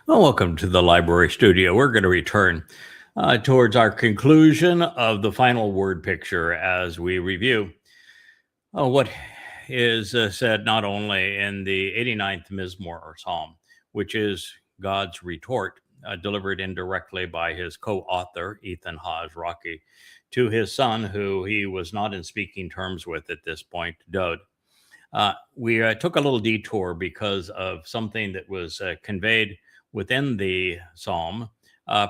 Well, welcome to the library studio. We're going to return towards our conclusion of the final word picture as we review what is said not only in the 89th Mizmor or Psalm, which is God's retort delivered indirectly by his co author, Ethan Haas Rocky, to his son, who he was not in speaking terms with at this point, Dode. We took a little detour because of something that was conveyed within the psalm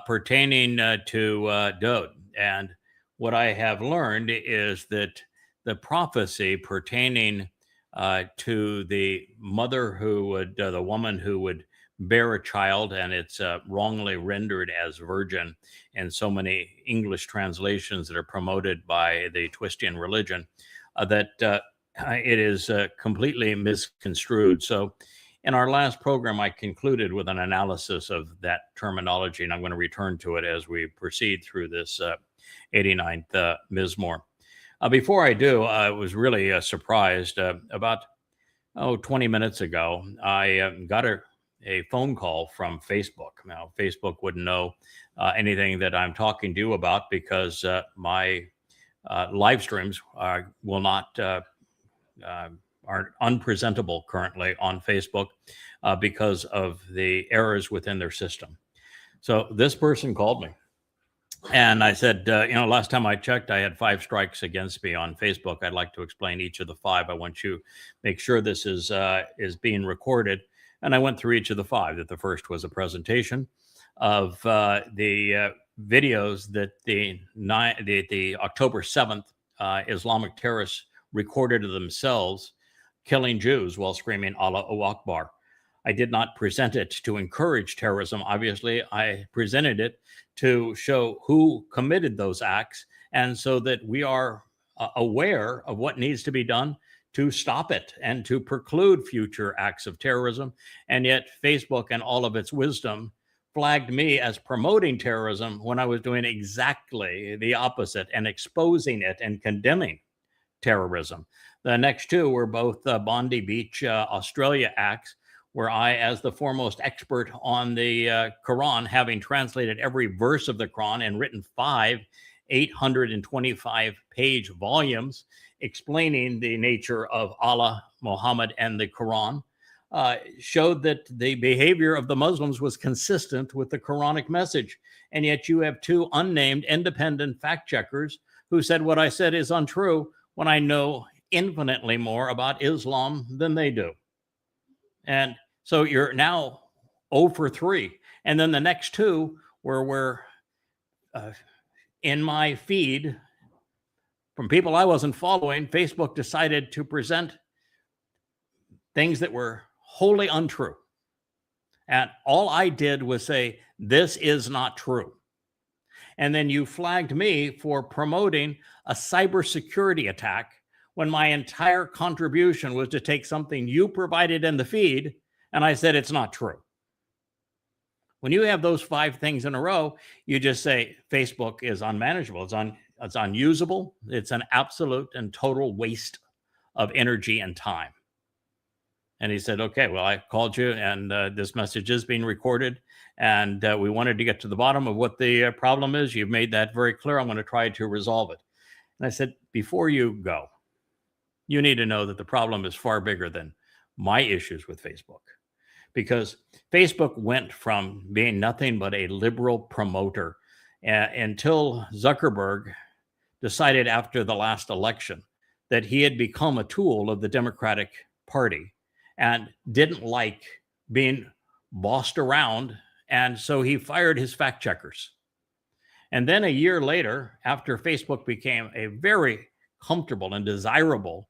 pertaining to Dode. And what I have learned is that the prophecy pertaining to the mother who would, the woman who would bear a child, and it's wrongly rendered as virgin in so many English translations that are promoted by the Twistian religion, that it is completely misconstrued. So, in our last program, I concluded with an analysis of that terminology, and I'm going to return to it as we proceed through this 89th Mizmor. Before I do, I was really surprised. About 20 minutes ago, I got a phone call from Facebook. Now, Facebook wouldn't know anything that I'm talking to you about because my live streams will not are unpresentable currently on Facebook because of the errors within their system. So this person called me, and I said, last time I checked, I had 5 strikes against me on Facebook. I'd like to explain each of the 5. I want you to make sure this is being recorded. And I went through each of the 5. That the first was a presentation of the videos that the October 7th Islamic terrorists recorded of themselves killing Jews while screaming Allahu Akbar. I did not present it to encourage terrorism. Obviously, I presented it to show who committed those acts, and so that we are aware of what needs to be done to stop it and to preclude future acts of terrorism. And yet Facebook and all of its wisdom flagged me as promoting terrorism when I was doing exactly the opposite and exposing it and condemning terrorism. The next 2 were both Bondi Beach, Australia acts, where I, as the foremost expert on the Quran, having translated every verse of the Quran and written 5 825-page volumes explaining the nature of Allah, Muhammad, and the Quran, showed that the behavior of the Muslims was consistent with the Quranic message. And yet you have 2 unnamed independent fact checkers who said what I said is untrue when I know infinitely more about Islam than they do. And so you're now 0 for 3. And then the next 2 were in my feed from people I wasn't following. Facebook decided to present things that were wholly untrue. And all I did was say, this is not true. And then you flagged me for promoting a cybersecurity attack when my entire contribution was to take something you provided in the feed, and I said it's not true. When you have those 5 things in a row, you just say Facebook is unmanageable. It's unusable. It's an absolute and total waste of energy and time. And he said, okay, well, I called you, and this message is being recorded, and we wanted to get to the bottom of what the problem is. You've made that very clear. I'm going to try to resolve it. And I said, before you go, you need to know that the problem is far bigger than my issues with Facebook, because Facebook went from being nothing but a liberal promoter until Zuckerberg decided after the last election that he had become a tool of the Democratic Party and didn't like being bossed around. And so he fired his fact checkers. And then a year later, after Facebook became a very comfortable and desirable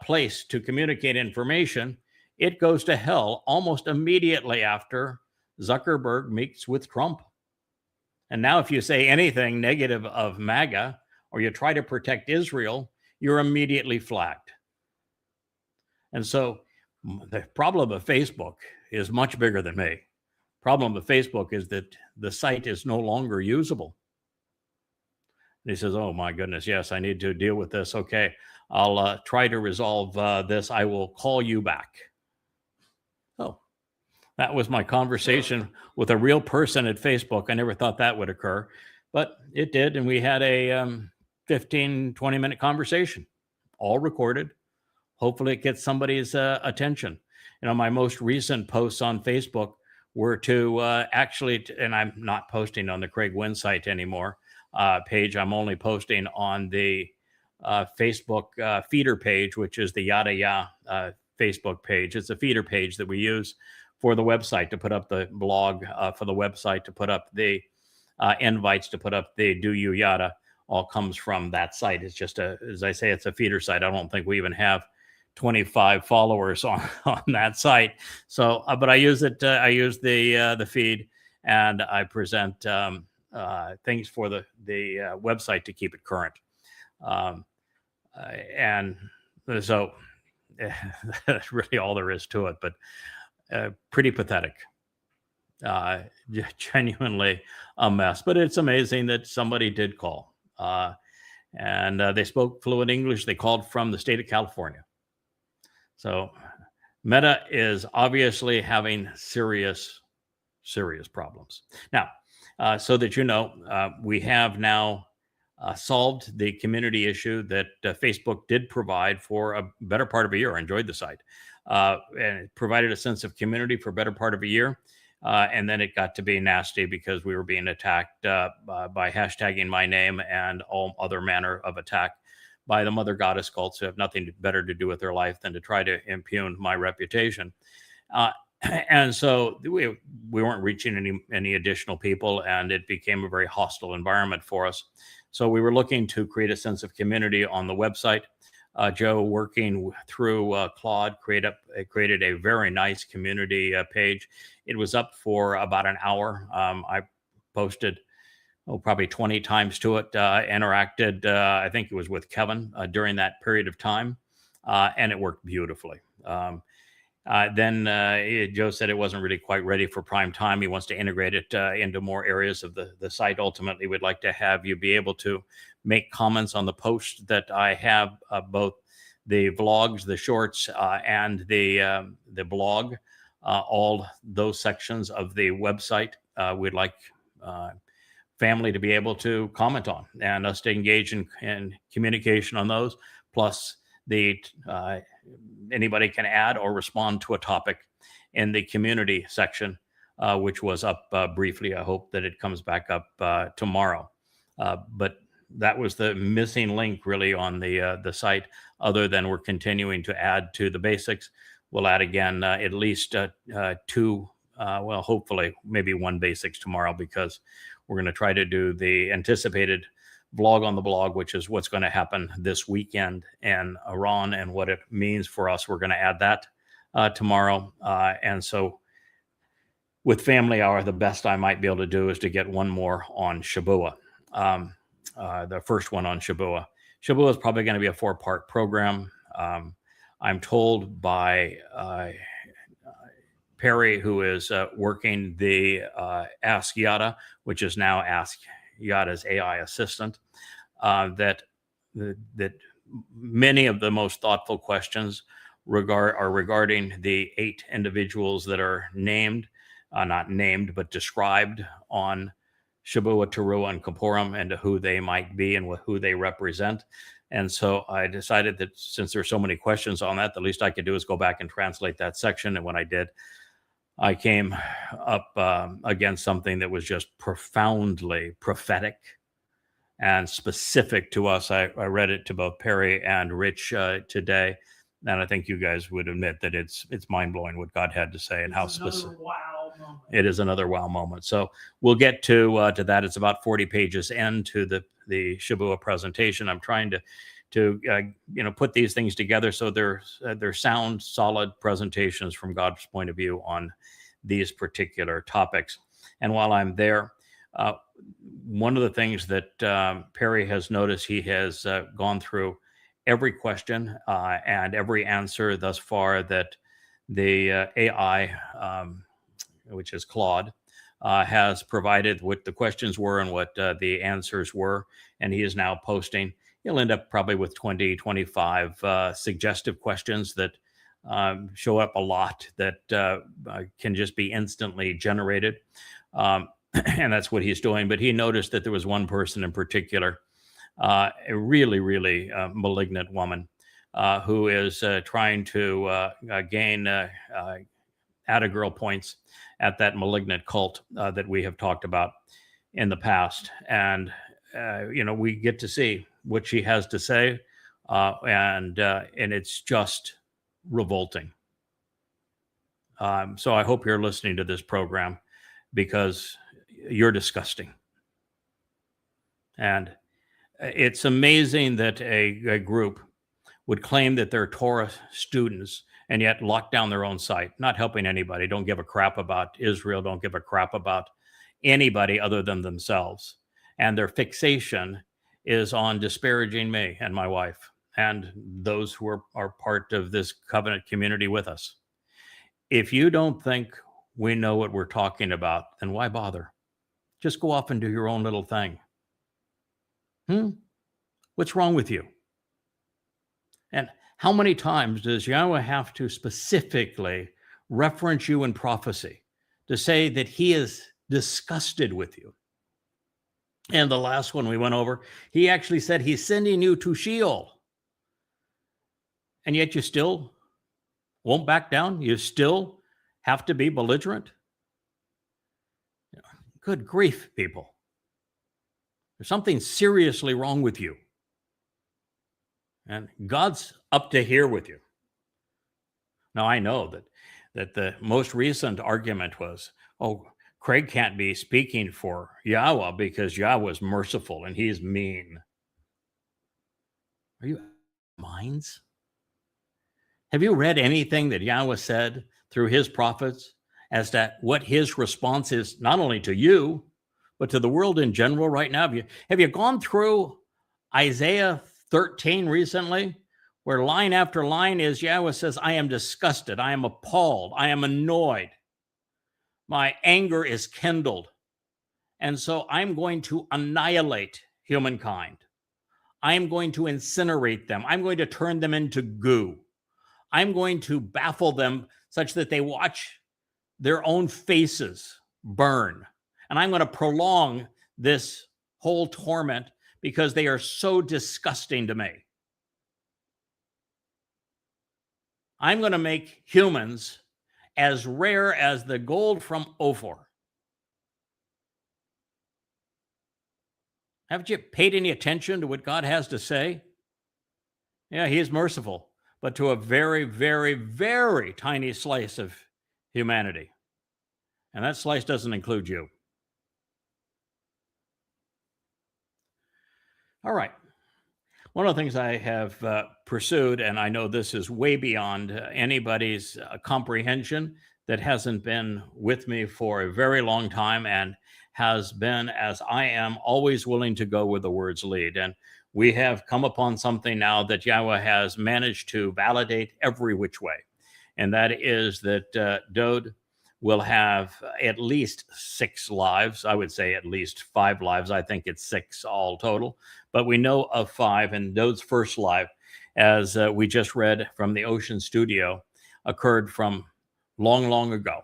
place to communicate information, it goes to hell almost immediately after Zuckerberg meets with Trump. And now if you say anything negative of MAGA or you try to protect Israel, you're immediately flagged. And so the problem of Facebook is much bigger than me. Problem of Facebook is that the site is no longer usable. And he says, oh my goodness, yes, I need to deal with this. Okay, I'll try to resolve this. I will call you back. Oh, That was my conversation with a real person at Facebook. I never thought that would occur, but it did. And we had a 15, 20-minute conversation, all recorded. Hopefully it gets somebody's attention. My most recent posts on Facebook were to and I'm not posting on the Craig Wynn site anymore page. I'm only posting on the Facebook feeder page, which is the Yada Ya Facebook page. It's a feeder page that we use for the website to put up the blog, for the website to put up the invites, to put up the Do You Yada. All comes from that site. It's just as I say, it's a feeder site. I don't think we even have 25 followers on that site. So, but I use it. I use the feed, and I present things for the website to keep it current. And so that's really all there is to it. But pretty pathetic. Genuinely a mess. But it's amazing that somebody did call. And they spoke fluent English. They called from the state of California. So Meta is obviously having serious problems. Now, so that we have now solved the community issue that Facebook did provide for a better part of a year. I enjoyed the site. And it provided a sense of community for a better part of a year. And then it got to be nasty because we were being attacked by hashtagging my name and all other manner of attack by the mother goddess cults who have nothing better to do with their life than to try to impugn my reputation. And so we weren't reaching any additional people, and it became a very hostile environment for us. So we were looking to create a sense of community on the website. Joe, working through Claude, created a very nice community page. It was up for about an hour. I posted probably 20 times to it, interacted, I think it was with Kevin during that period of time, and it worked beautifully. Then Joe said it wasn't really quite ready for prime time. He wants to integrate it into more areas of the site. Ultimately, we'd like to have you be able to make comments on the post that I have, both the vlogs, the shorts, and the blog, all those sections of the website. We'd like family to be able to comment on and us to engage in communication on those. Plus, anybody can add or respond to a topic in the community section, which was up briefly. I hope that it comes back up tomorrow. But that was the missing link really on the site, other than we're continuing to add to the basics. We'll add again at least two, hopefully maybe one basics tomorrow, because we're going to try to do the anticipated vlog on the blog, which is what's going to happen this weekend in Iran and what it means for us. We're going to add that tomorrow. And so with Family Hour, the best I might be able to do is to get one more on Shabua. The first one on Shabua. Shabua is probably going to be a 4-part program. I'm told by Perry, who is working the Ask Yada, which is now Ask Yada's AI assistant, that many of the most thoughtful questions are regarding the 8 individuals that are named, not named, but described on Shabua, Teruah, and Kippurim, and who they might be and who they represent. And so I decided that since there's so many questions on that, the least I could do is go back and translate that section. And when I did, I came up against something that was just profoundly prophetic and specific to us. I read it to both Perry and Rich today, and I think you guys would admit that it's mind-blowing what God had to say and how specific. Wow moment. It is another wow moment. So we'll get to that. It's about 40 pages into the Shabua presentation. I'm trying to put these things together so they're sound, solid presentations from God's point of view on these particular topics. And while I'm there, one of the things that Perry has noticed, he has gone through every question and every answer thus far that the AI, which is Claude, has provided, what the questions were and what the answers were. And he is now posting. He'll end up probably with 20, 25 suggestive questions that show up a lot that can just be instantly generated. Um, and that's what he's doing. But he noticed that there was one person in particular, a really, really malignant woman who is trying to gain girl points at that malignant cult that we have talked about in the past. And, we get to see what she has to say. And it's just revolting. So I hope you're listening to this program because you're disgusting. And it's amazing that a group would claim that they're Torah students and yet lock down their own site, not helping anybody, don't give a crap about Israel, don't give a crap about anybody other than themselves. And their fixation is on disparaging me and my wife and those who are part of this covenant community with us. If you don't think we know what we're talking about, then why bother? Just go off and do your own little thing. What's wrong with you? And how many times does Yahweh have to specifically reference you in prophecy to say that he is disgusted with you? And the last one we went over, he actually said he's sending you to Sheol. And yet you still won't back down? You still have to be belligerent? Good grief, people. There's something seriously wrong with you. And God's up to here with you. Now, I know that the most recent argument was, oh, Craig can't be speaking for Yahweh because Yahweh is merciful and he's mean. Are you minds? Have you read anything that Yahweh said through his prophets as to what his response is, not only to you, but to the world in general right now? Have you gone through Isaiah 13 recently, where line after line is Yahweh says, I am disgusted, I am appalled, I am annoyed. My anger is kindled. And so I'm going to annihilate humankind. I'm going to incinerate them. I'm going to turn them into goo. I'm going to baffle them such that they watch their own faces burn. And I'm going to prolong this whole torment because they are so disgusting to me. I'm going to make humans as rare as the gold from Ophir. Haven't you paid any attention to what God has to say? Yeah, he is merciful, but to a very, very, very tiny slice of humanity. And that slice doesn't include you. All right. One of the things I have pursued, and I know this is way beyond anybody's comprehension that hasn't been with me for a very long time and has been, as I am, always willing to go where the words lead. And we have come upon something now that Yahweh has managed to validate every which way. And that is that Dode will have at least 6 lives. I would say at least 5 lives. I think it's 6 all total. But we know of 5. And Dode's first life, as we just read from the Ocean Studio, occurred from long, long ago,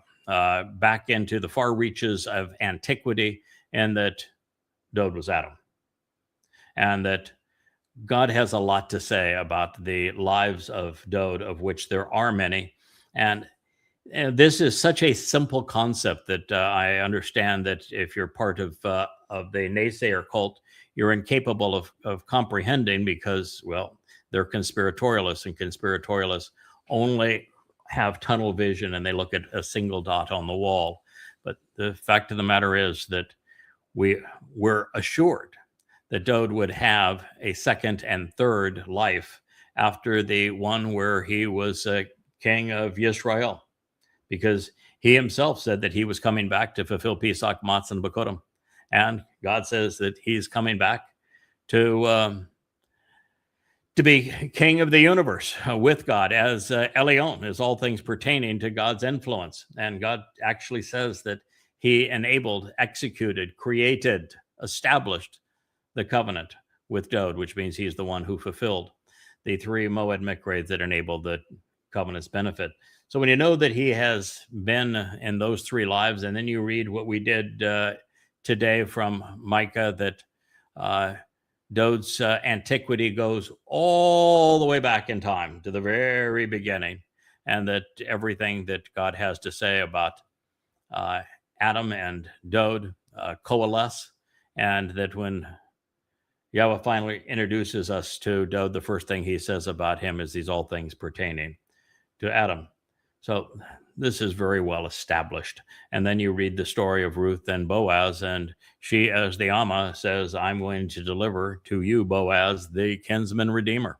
back into the far reaches of antiquity, and that Dode was Adam. And that God has a lot to say about the lives of Dode, of which there are many. And this is such a simple concept that I understand that if you're part of the naysayer cult, you're incapable of comprehending because, well, they're conspiratorialists, and conspiratorialists only have tunnel vision and they look at a single dot on the wall. But the fact of the matter is that we were assured that Dode would have a second and third life after the one where he was king of Yisrael, because he himself said that he was coming back to fulfill Pesach, Matzah, and Bakodim. And God says that he's coming back to be king of the universe with God as Elyon, as all things pertaining to God's influence. And God actually says that he enabled, executed, created, established the covenant with Dode, which means he's the one who fulfilled the 3 Moed Mikrei that enabled the covenant's benefit. So when you know that he has been in those three lives, and then you read what we did today from Micah, that Dode's antiquity goes all the way back in time to the very beginning, and that everything that God has to say about Adam and Dode coalesce, and that when Yahweh finally introduces us to Dode, the first thing he says about him is these all things pertaining to Adam. So this is very well established. And then you read the story of Ruth and Boaz, and she, as the Amma, says, I'm going to deliver to you, Boaz, the kinsman redeemer.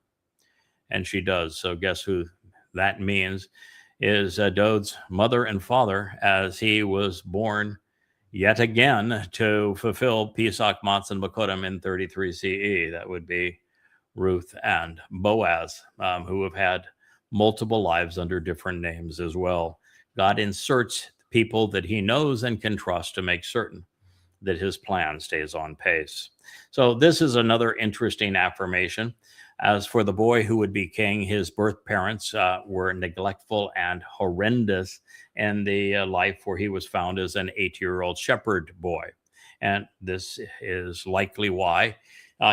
And she does. So guess who that means is Dode's mother and father, as he was born yet again to fulfill Pesach, Matzah, and Bakodim in 33 CE. That would be Ruth and Boaz, who have had multiple lives under different names as well. God inserts people that he knows and can trust to make certain that his plan stays on pace. So this is another interesting affirmation. As for the boy who would be king, his birth parents were neglectful and horrendous in the life where he was found as an 8-year-old shepherd boy. And this is likely why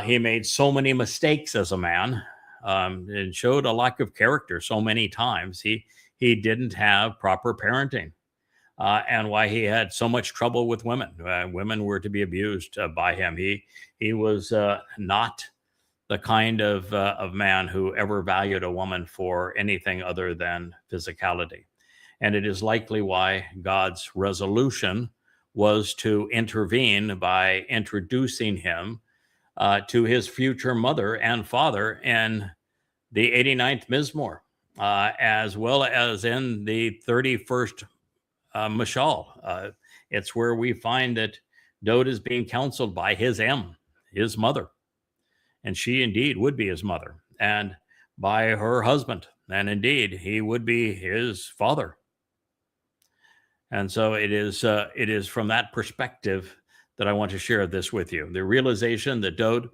he made so many mistakes as a man, and showed a lack of character so many times. He didn't have proper parenting, and why he had so much trouble with women. Women were to be abused by him. He was not the kind of man who ever valued a woman for anything other than physicality. And it is likely why God's resolution was to intervene by introducing him to his future mother and father in the 89th Mizmor, as well as in the 31st Mashal. It's where we find that Dode is being counseled by his mother. And she indeed would be his mother, and by her husband. And indeed, he would be his father. And so it is from that perspective that I want to share this with you. The realization that Dode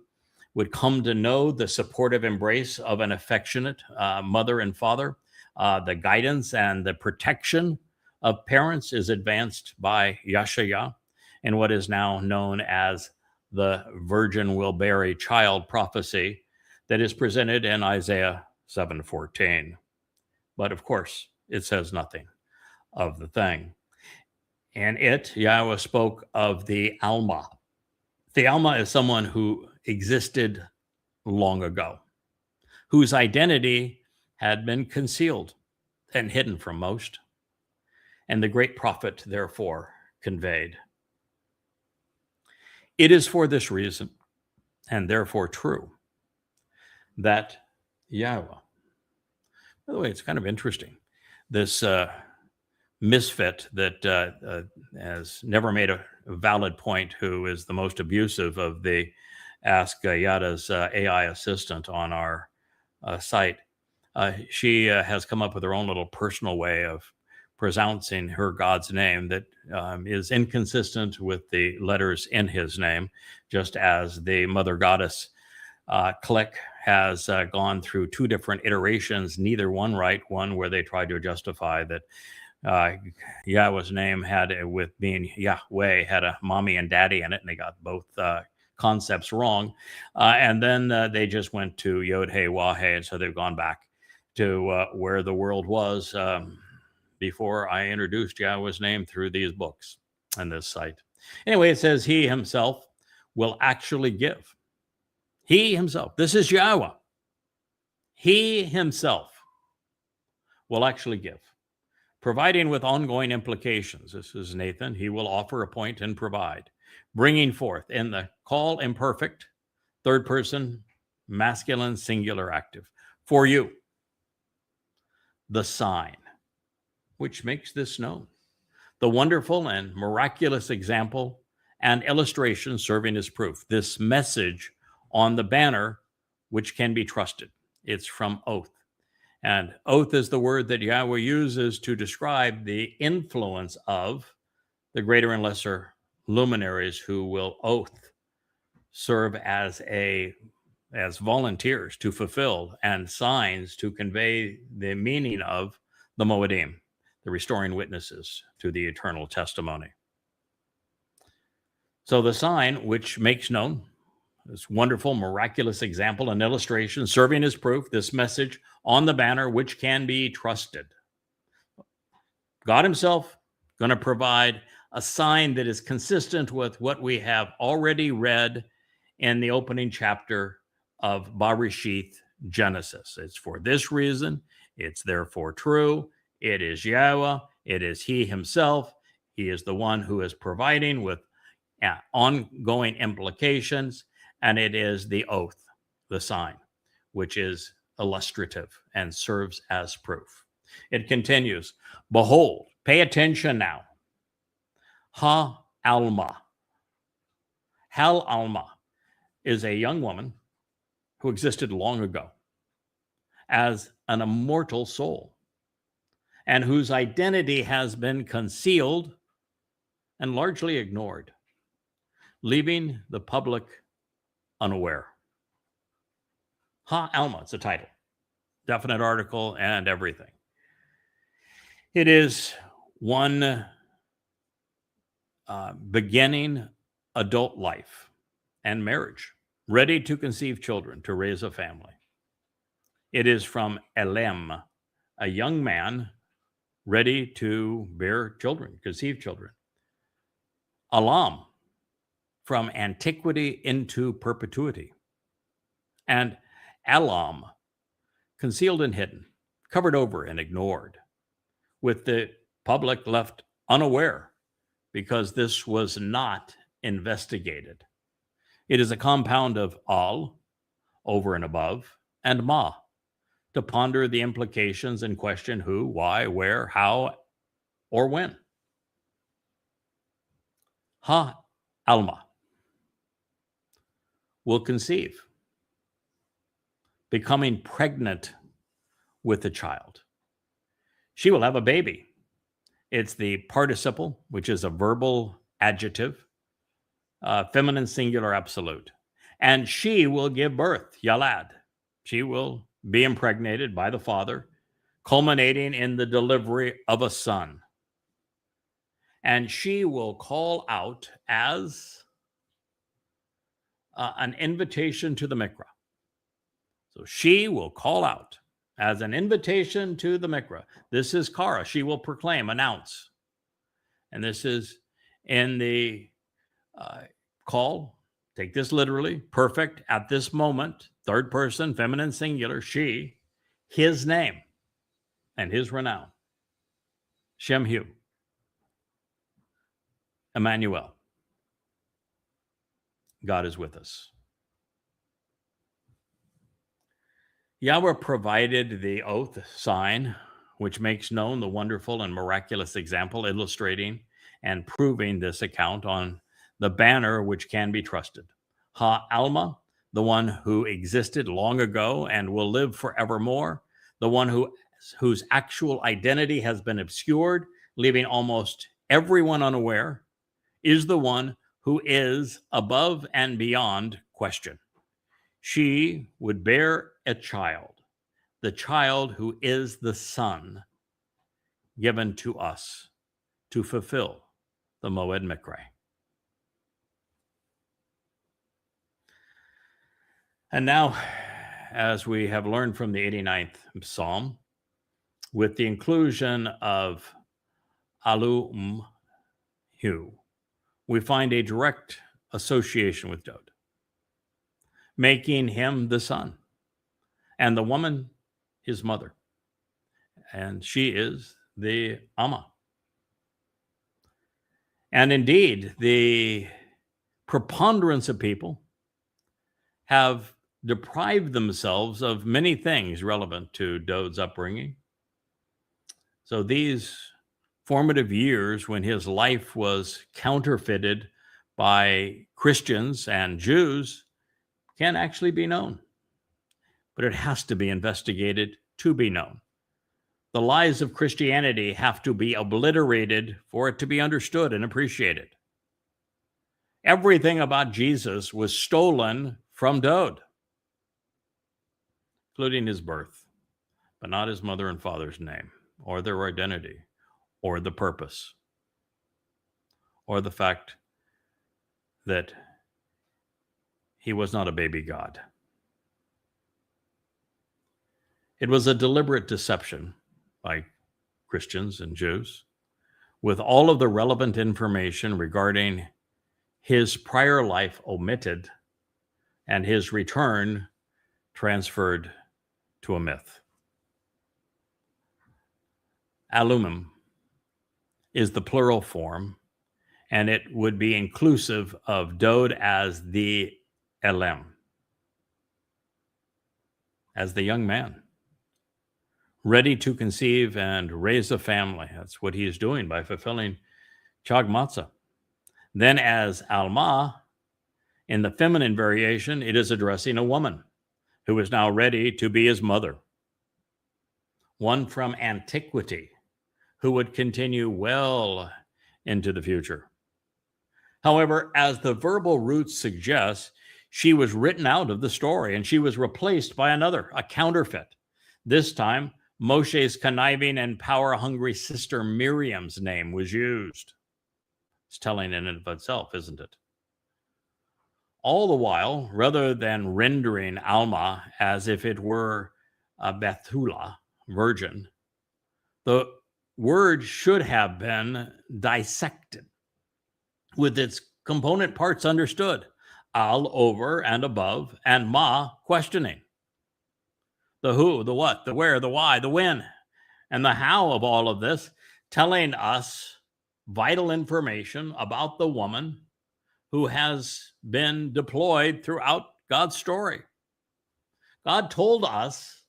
would come to know the supportive embrace of an affectionate mother and father, the guidance and the protection of parents is advanced by Yashaya in what is now known as the virgin will bear a child prophecy that is presented in Isaiah 7:14. But of course, it says nothing of the thing. And Yahweh spoke of the Alma. The Alma is someone who existed long ago, whose identity had been concealed and hidden from most, and the great prophet therefore conveyed. It is for this reason, and therefore true, that Yahweh, by the way, it's kind of interesting, this misfit that has never made a valid point, who is the most abusive of the Ask Yada's AI assistant on our site. She has come up with her own little personal way of pronouncing her God's name that is inconsistent with the letters in his name, just as the mother goddess clique has gone through two different iterations, neither one right, one where they tried to justify that Yahweh's name had, with being Yahweh, had a mommy and daddy in it, and they got both concepts wrong. And then they just went to Yod He Wah He, and so they've gone back to where the world was before I introduced Yahweh's name through these books and this site. Anyway, it says he himself will actually give. He himself, this is Yahweh. He himself will actually give, providing with ongoing implications. This is Nathan. He will offer, appoint, and provide, bringing forth in the call imperfect, third person, masculine, singular, active, for you, the sign, which makes this known, the wonderful and miraculous example and illustration serving as proof, this message on the banner, which can be trusted. It's from oath. And oath is the word that Yahweh uses to describe the influence of the greater and lesser luminaries who will oath serve as a as volunteers to fulfill and signs to convey the meaning of the Moedim, the restoring witnesses to the eternal testimony. So the sign which makes known this wonderful, miraculous example and illustration serving as proof, this message on the banner which can be trusted. God himself going to provide a sign that is consistent with what we have already read in the opening chapter of Bereshith, Genesis. It's for this reason, it's therefore true, it is Yahweh, it is he himself, he is the one who is providing with ongoing implications, and it is the oath, the sign, which is illustrative and serves as proof. It continues, behold, pay attention now, Ha-Alma. Hal-Alma is a young woman who existed long ago as an immortal soul and whose identity has been concealed and largely ignored, leaving the public unaware. Ha-Alma, it's a title, definite article and everything. It is one beginning adult life and marriage, ready to conceive children, to raise a family. It is from Elem, a young man ready to bear children, conceive children. Alam, from antiquity into perpetuity. And Alam, concealed and hidden, covered over and ignored, with the public left unaware because this was not investigated. It is a compound of al, over and above, and ma, to ponder the implications and question who, why, where, how, or when. Ha-Alma will conceive, becoming pregnant with a child. She will have a baby. It's the participle, which is a verbal adjective, feminine singular absolute. And she will give birth, Yalad. She will be impregnated by the father, culminating in the delivery of a son. And she will call out as an invitation to the mikra. So she will call out as an invitation to the mikra. This is Kara. She will proclaim, announce. And this is in the call, take this literally, perfect at this moment, third person, feminine singular, she, his name, and his renown. Shemhu, Emmanuel. God is with us. Yahweh provided the oath sign, which makes known the wonderful and miraculous example illustrating and proving this account on the banner which can be trusted. Ha-Alma, the one who existed long ago and will live forevermore, the one whose actual identity has been obscured, leaving almost everyone unaware, is the one who is above and beyond question. She would bear a child, the child who is the son given to us to fulfill the Moed Mikra. And now, as we have learned from the 89th Psalm, with the inclusion of Alu-Hu, we find a direct association with Dod, making him the son, and the woman his mother, and she is the Amma. And indeed, the preponderance of people have deprived themselves of many things relevant to Dod's upbringing. So these formative years when his life was counterfeited by Christians and Jews can actually be known, but it has to be investigated to be known. The lies of Christianity have to be obliterated for it to be understood and appreciated. Everything about Jesus was stolen from Dod. including his birth, but not his mother and father's name, or their identity, or the purpose, or the fact that he was not a baby God. It was a deliberate deception by Christians and Jews, with all of the relevant information regarding his prior life omitted and his return transferred to a myth. Alumim is the plural form, and it would be inclusive of Dod as the Elem, as the young man, ready to conceive and raise a family. That's what he is doing by fulfilling Chag Matzah. Then as Alma, in the feminine variation, it is addressing a woman who is now ready to be his mother, one from antiquity who would continue well into the future. However, as the verbal roots suggest, she was written out of the story and she was replaced by another, a counterfeit. This time, Moshe's conniving and power-hungry sister Miriam's name was used. It's telling in and of itself, isn't it? All the while, rather than rendering Alma as if it were a Bethulah, virgin, the word should have been dissected, with its component parts understood. Al, over and above, and Ma, questioning. The who, the what, the where, the why, the when, and the how of all of this, telling us vital information about the woman who has been deployed throughout God's story. God told us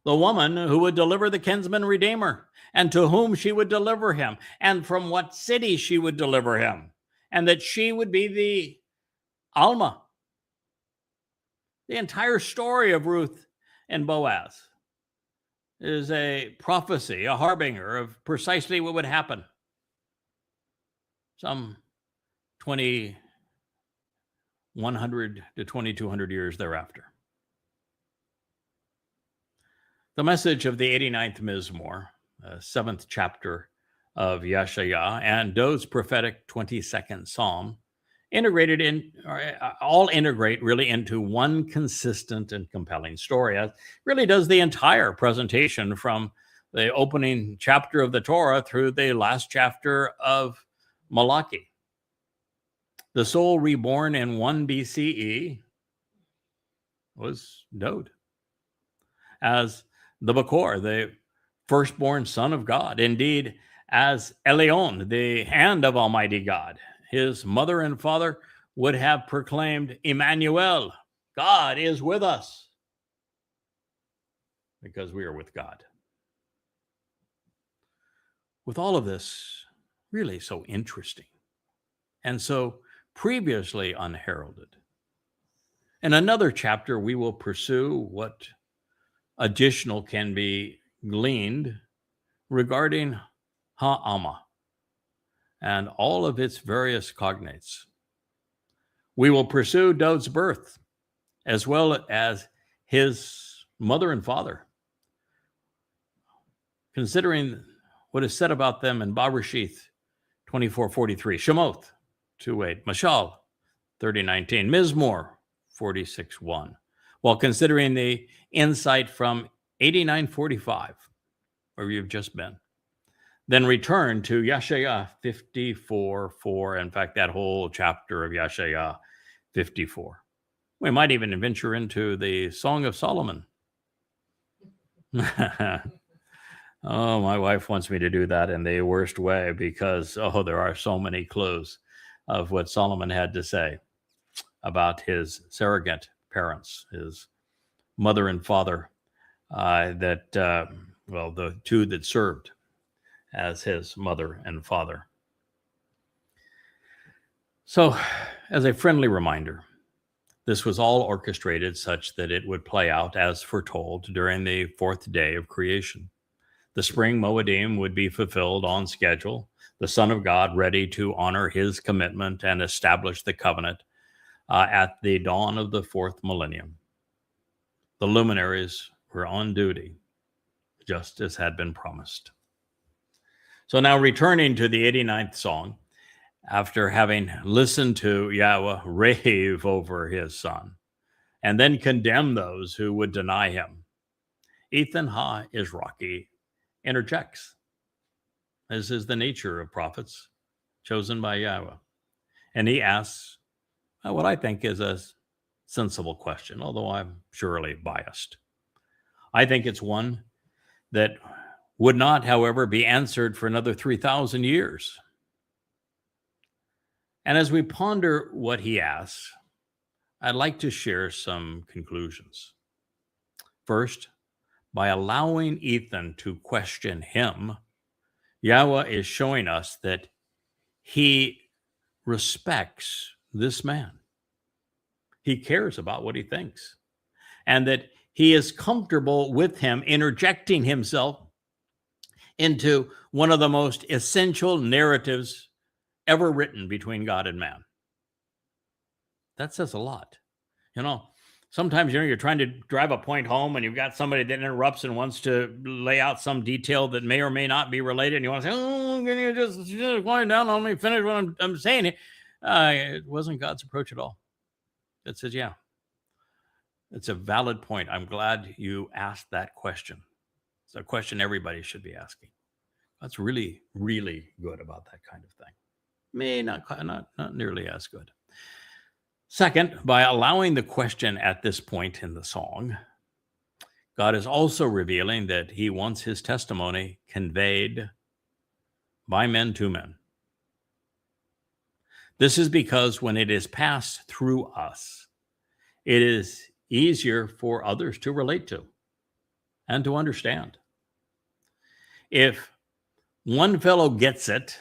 the woman who would deliver the kinsman redeemer, and to whom she would deliver him, and from what city she would deliver him, and that she would be the Alma. The entire story of Ruth and Boaz is a prophecy, a harbinger of precisely what would happen some 2,100 to 2,200 years thereafter. The message of the 89th Mizmor, 7th chapter of Yeshaya, and Dod's prophetic 22nd Psalm all integrate really into one consistent and compelling story. It really does the entire presentation from the opening chapter of the Torah through the last chapter of Malachi. The soul reborn in 1 BCE was Dod as the Bakor, the firstborn son of God. Indeed, as Elion, the hand of Almighty God. His mother and father would have proclaimed, Emmanuel, God is with us, because we are with God. With all of this really so interesting and so previously unheralded, in another chapter we will pursue what additional can be gleaned regarding Ha'ama and all of its various cognates. We will pursue Dod's birth, as well as his mother and father, considering what is said about them in Bereshith 24:43, Shemoth 2:8, Mashal 30:19, Mizmor 46:1, while considering the insight from 89:45, where you've just been. Then return to Yeshaya 54:4. In fact, that whole chapter of Yeshaya 54. We might even venture into the Song of Solomon. Oh, my wife wants me to do that in the worst way because, there are so many clues of what Solomon had to say about his surrogate parents, his mother and father, the two that served as his mother and father. So, as a friendly reminder, this was all orchestrated such that it would play out as foretold during the fourth day of creation. The spring Moedim would be fulfilled on schedule, the Son of God ready to honor his commitment and establish the covenant at the dawn of the fourth millennium. The luminaries were on duty, just as had been promised. So now returning to the 89th song, after having listened to Yahweh rave over his son and then condemn those who would deny him, Ethan Ha-Izraki interjects, as is the nature of prophets chosen by Yahweh. And he asks what I think is a sensible question, although I'm surely biased. I think it's one that would not, however, be answered for another 3,000 years. And as we ponder what he asks, I'd like to share some conclusions. First, by allowing Ethan to question him, Yahweh is showing us that he respects this man. He cares about what he thinks, and that he is comfortable with him interjecting himself into one of the most essential narratives ever written between God and man. That says a lot. Sometimes, you're trying to drive a point home and you've got somebody that interrupts and wants to lay out some detail that may or may not be related. And you want to say, oh, can you just wind down on me, finish what I'm saying here. It wasn't God's approach at all. It says, yeah, it's a valid point. I'm glad you asked that question. It's a question everybody should be asking. That's really, really good about that kind of thing. Not nearly as good. Second, by allowing the question at this point in the song, God is also revealing that he wants his testimony conveyed by men to men. This is because when it is passed through us, it is easier for others to relate to and to understand. If one fellow gets it,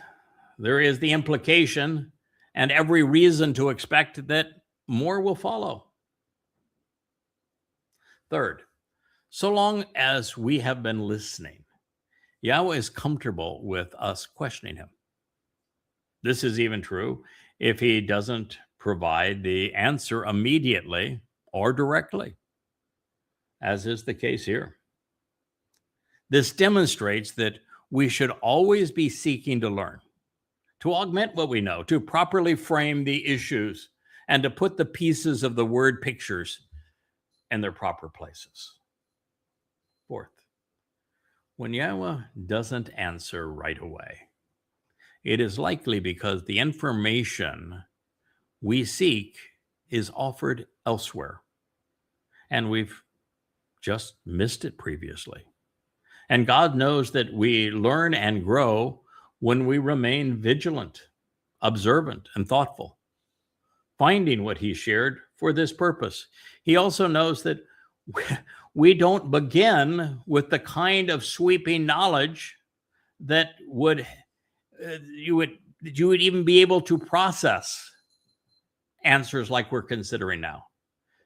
there is the implication and every reason to expect that more will follow. Third, so long as we have been listening, Yahweh is comfortable with us questioning him. This is even true if he doesn't provide the answer immediately or directly, as is the case here. This demonstrates that we should always be seeking to learn, to augment what we know, to properly frame the issues, and to put the pieces of the word pictures in their proper places. Fourth, when Yahweh doesn't answer right away, it is likely because the information we seek is offered elsewhere, and we've just missed it previously. And God knows that we learn and grow when we remain vigilant, observant, and thoughtful, finding what he shared for this purpose. He also knows that we don't begin with the kind of sweeping knowledge that you would even be able to process answers like we're considering now.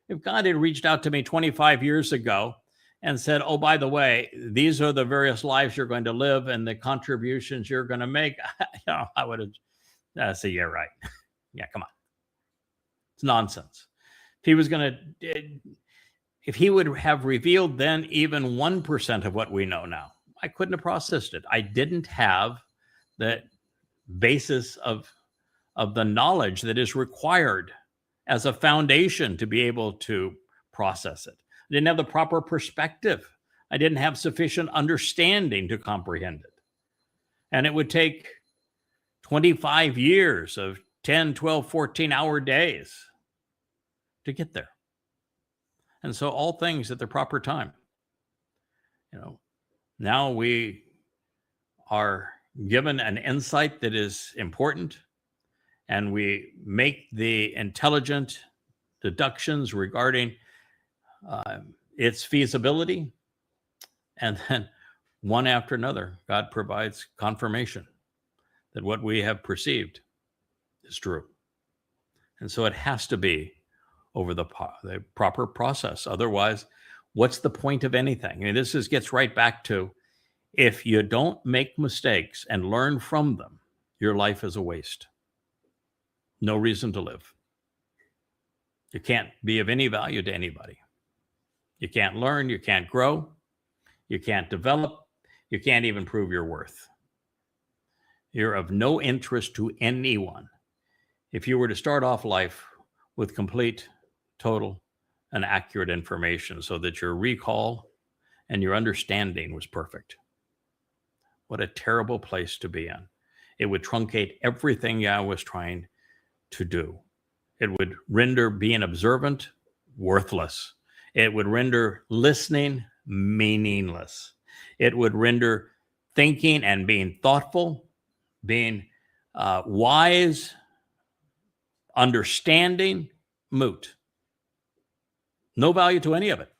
If God had reached out to me 25 years ago and said, oh, by the way, these are the various lives you're going to live and the contributions you're going to make, I would have said, yeah, right. Yeah, come on. It's nonsense. If he would have revealed then even 1% of what we know now, I couldn't have processed it. I didn't have the basis of the knowledge that is required as a foundation to be able to process it. I didn't have the proper perspective. I didn't have sufficient understanding to comprehend it. And it would take 25 years of 10, 12, 14-hour days to get there. And so all things at the proper time. Now we are given an insight that is important, and we make the intelligent deductions regarding its feasibility, and then one after another, God provides confirmation that what we have perceived is true. And so it has to be over the proper process. Otherwise, what's the point of anything? I mean, this gets right back to, if you don't make mistakes and learn from them, your life is a waste. No reason to live. You can't be of any value to anybody. You can't learn, you can't grow, you can't develop, you can't even prove your worth. You're of no interest to anyone if you were to start off life with complete, total, and accurate information so that your recall and your understanding was perfect. What a terrible place to be in. It would truncate everything Yah was trying to do. It would render being observant worthless. It would render listening meaningless. It would render thinking and being thoughtful, being wise, understanding, moot. No value to any of it.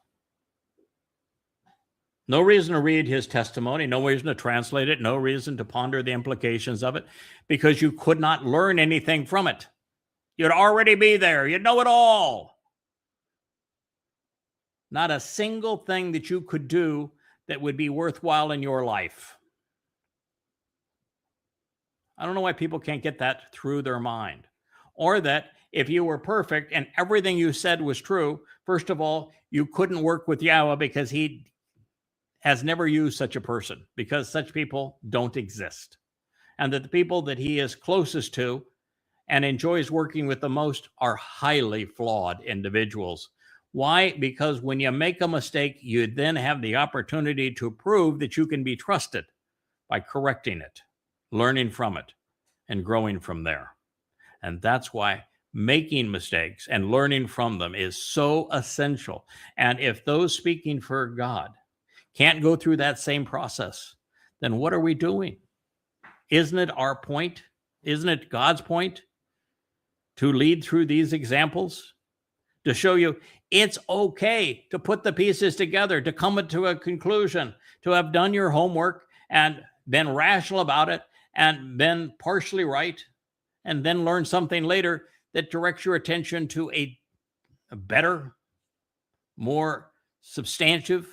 No reason to read his testimony, no reason to translate it, no reason to ponder the implications of it, because you could not learn anything from it. You'd already be there. You'd know it all. Not a single thing that you could do that would be worthwhile in your life. I don't know why people can't get that through their mind. Or that if you were perfect and everything you said was true, first of all, you couldn't work with Yahweh because he has never used such a person, because such people don't exist. And that the people that he is closest to and enjoys working with the most are highly flawed individuals. Why? Because when you make a mistake, you then have the opportunity to prove that you can be trusted by correcting it, learning from it, and growing from there. And that's why making mistakes and learning from them is so essential. And if those speaking for God can't go through that same process, then what are we doing? Isn't it our point? Isn't it God's point to lead through these examples? To show you it's okay to put the pieces together, to come to a conclusion, to have done your homework and been rational about it and been partially right, and then learn something later that directs your attention to a better, more substantive,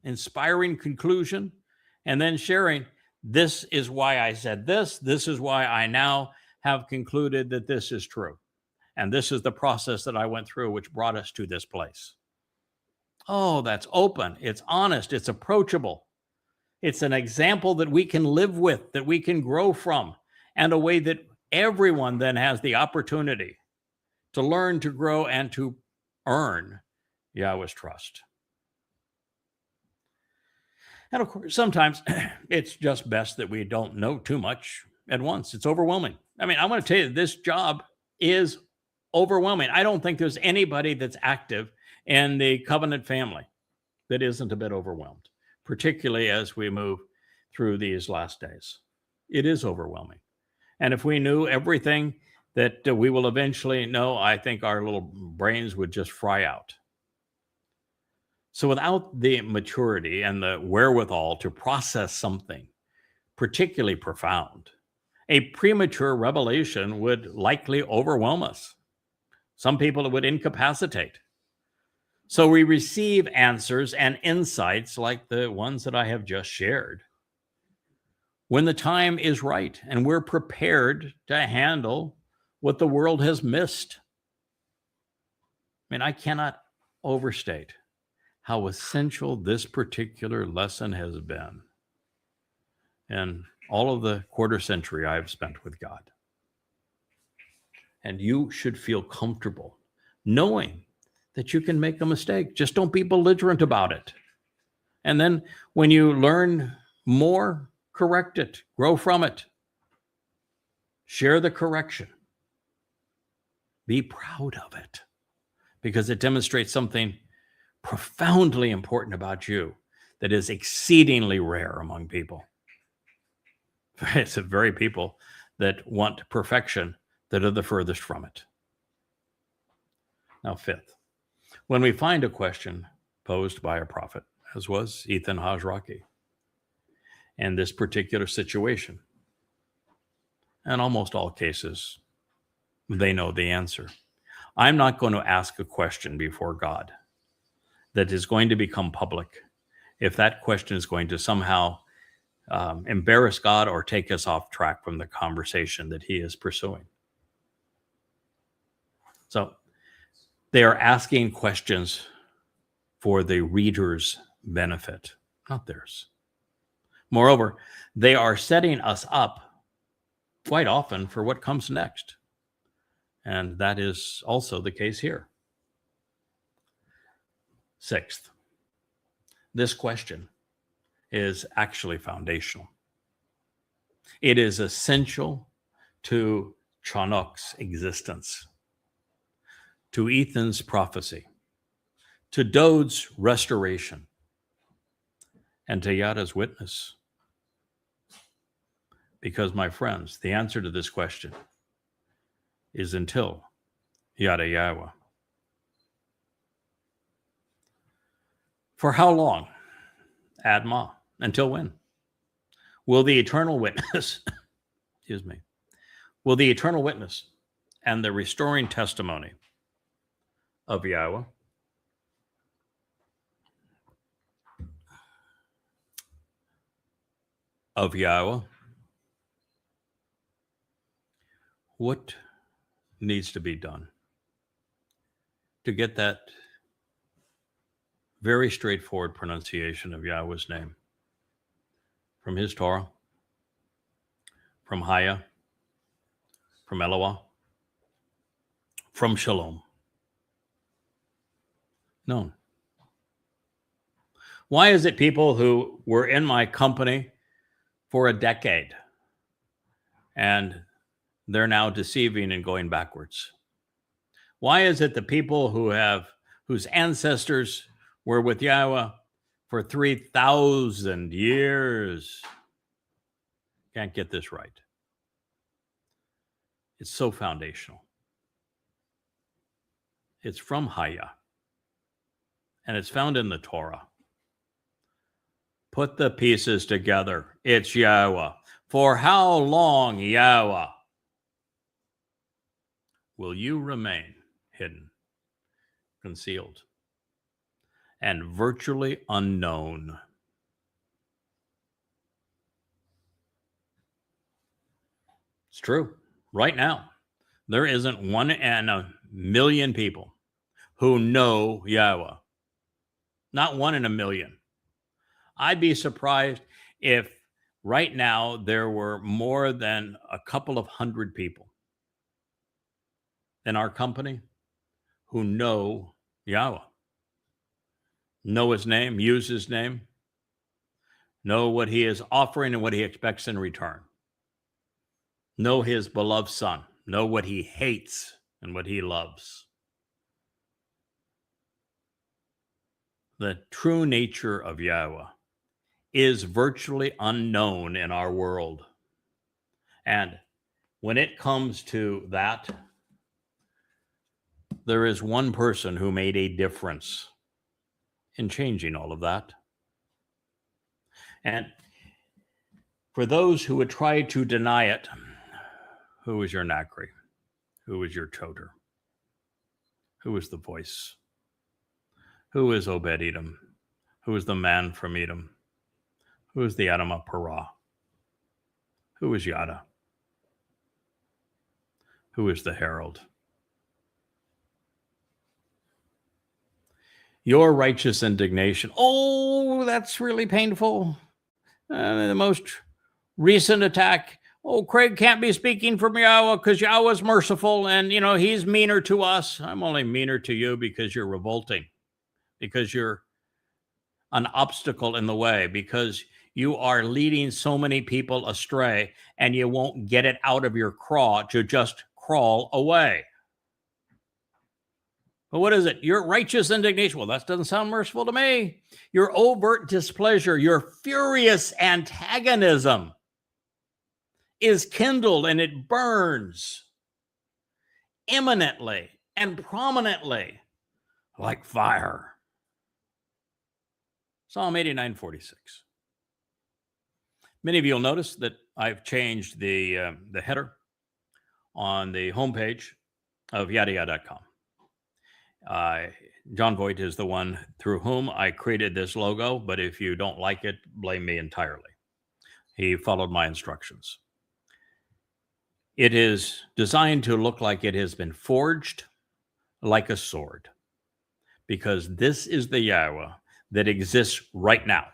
inspiring conclusion, and then sharing, this is why I said this is why I now have concluded that this is true. And this is the process that I went through, which brought us to this place. Oh, that's open. It's honest. It's approachable. It's an example that we can live with, that we can grow from, and a way that everyone then has the opportunity to learn, to grow, and to earn Yahweh's trust. And of course, sometimes it's just best that we don't know too much at once. It's overwhelming. I mean, I want to tell you, this job is overwhelming. I don't think there's anybody that's active in the covenant family that isn't a bit overwhelmed, particularly as we move through these last days. It is overwhelming. And if we knew everything that we will eventually know, I think our little brains would just fry out. So without the maturity and the wherewithal to process something particularly profound, a premature revelation would likely overwhelm us. Some people it would incapacitate. So we receive answers and insights like the ones that I have just shared when the time is right and we're prepared to handle what the world has missed. I mean, I cannot overstate how essential this particular lesson has been in all of the quarter century I've spent with God. And you should feel comfortable knowing that you can make a mistake. Just don't be belligerent about it. And then when you learn more, correct it, grow from it, share the correction. Be proud of it, because it demonstrates something profoundly important about you that is exceedingly rare among people. It's the very people that want perfection that are the furthest from it. Now, fifth, when we find a question posed by a prophet, as was Ethan Hajraki, in this particular situation, in almost all cases, they know the answer. I'm not going to ask a question before God that is going to become public if that question is going to somehow embarrass God or take us off track from the conversation that he is pursuing. So they are asking questions for the reader's benefit, not theirs. Moreover, they are setting us up quite often for what comes next. And that is also the case here. Sixth, this question is actually foundational. It is essential to Chanuk's existence, to Ethan's prophecy, to Dode's restoration, and to Yada's witness. Because, my friends, the answer to this question is until Yada Yahweh. For how long? Adma. Until when? Will the eternal witness, excuse me, will the eternal witness and the restoring testimony of Yahweh what needs to be done to get that very straightforward pronunciation of Yahweh's name from his Torah, from Haya, from Eloah, from Shalom? Known. Why is it people who were in my company for a decade and they're now deceiving and going backwards? Why is it the people whose ancestors were with Yahweh for 3,000 years can't get this right? It's so foundational. It's from Haya, and it's found in the Torah. Put the pieces together. It's Yahweh. For how long, Yahweh, will you remain hidden, concealed, and virtually unknown? It's true. Right now, there isn't 1 in a million people who know Yahweh. Not 1 in a million. I'd be surprised if right now there were more than a couple of hundred people in our company who know Yahweh, know his name, use his name, know what he is offering and what he expects in return, know his beloved son, know what he hates and what he loves. The true nature of Yahweh is virtually unknown in our world. And when it comes to that, there is one person who made a difference in changing all of that. And for those who would try to deny it, who was your Nakri? Who was your Toter? Who was the voice? Who is Obed-Edom? Who is the man from Edom? Who is the Adamah Parah? Who is Yada? Who is the herald? Your righteous indignation. Oh, that's really painful. The most recent attack. Oh, Craig can't be speaking for Yahweh because Yahweh's merciful and, he's meaner to us. I'm only meaner to you because you're revolting, because you're an obstacle in the way, because you are leading so many people astray and you won't get it out of your craw to just crawl away. But what is it? Your righteous indignation. Well, that doesn't sound merciful to me. Your overt displeasure, your furious antagonism is kindled and it burns imminently and prominently like fire. Psalm 89:46. Many of you will notice that I've changed the header on the homepage of yadayah.com. John Voight is the one through whom I created this logo, but if you don't like it, blame me entirely. He followed my instructions. It is designed to look like it has been forged like a sword, because this is the Yahweh that exists right now.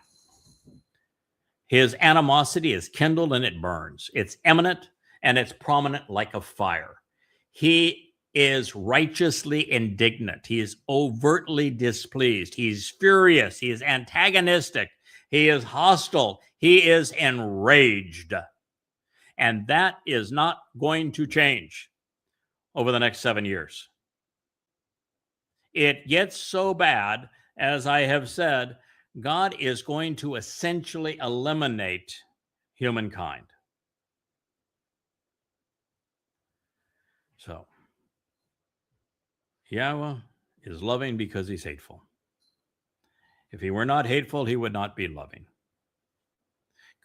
His animosity is kindled and it burns. It's imminent and it's prominent like a fire. He is righteously indignant. He is overtly displeased. He's furious. He is antagonistic. He is hostile. He is enraged. And that is not going to change over the next 7 years. It gets so bad, as I have said, God is going to essentially eliminate humankind. So, Yahweh is loving because he's hateful. If he were not hateful, he would not be loving.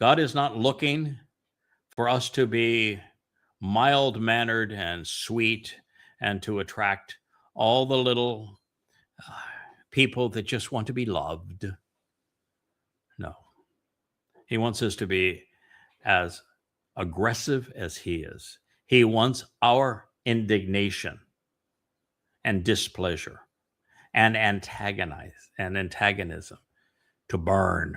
God is not looking for us to be mild-mannered and sweet and to attract all the little people that just want to be loved. No. He wants us to be as aggressive as he is. He wants our indignation and displeasure and antagonism to burn.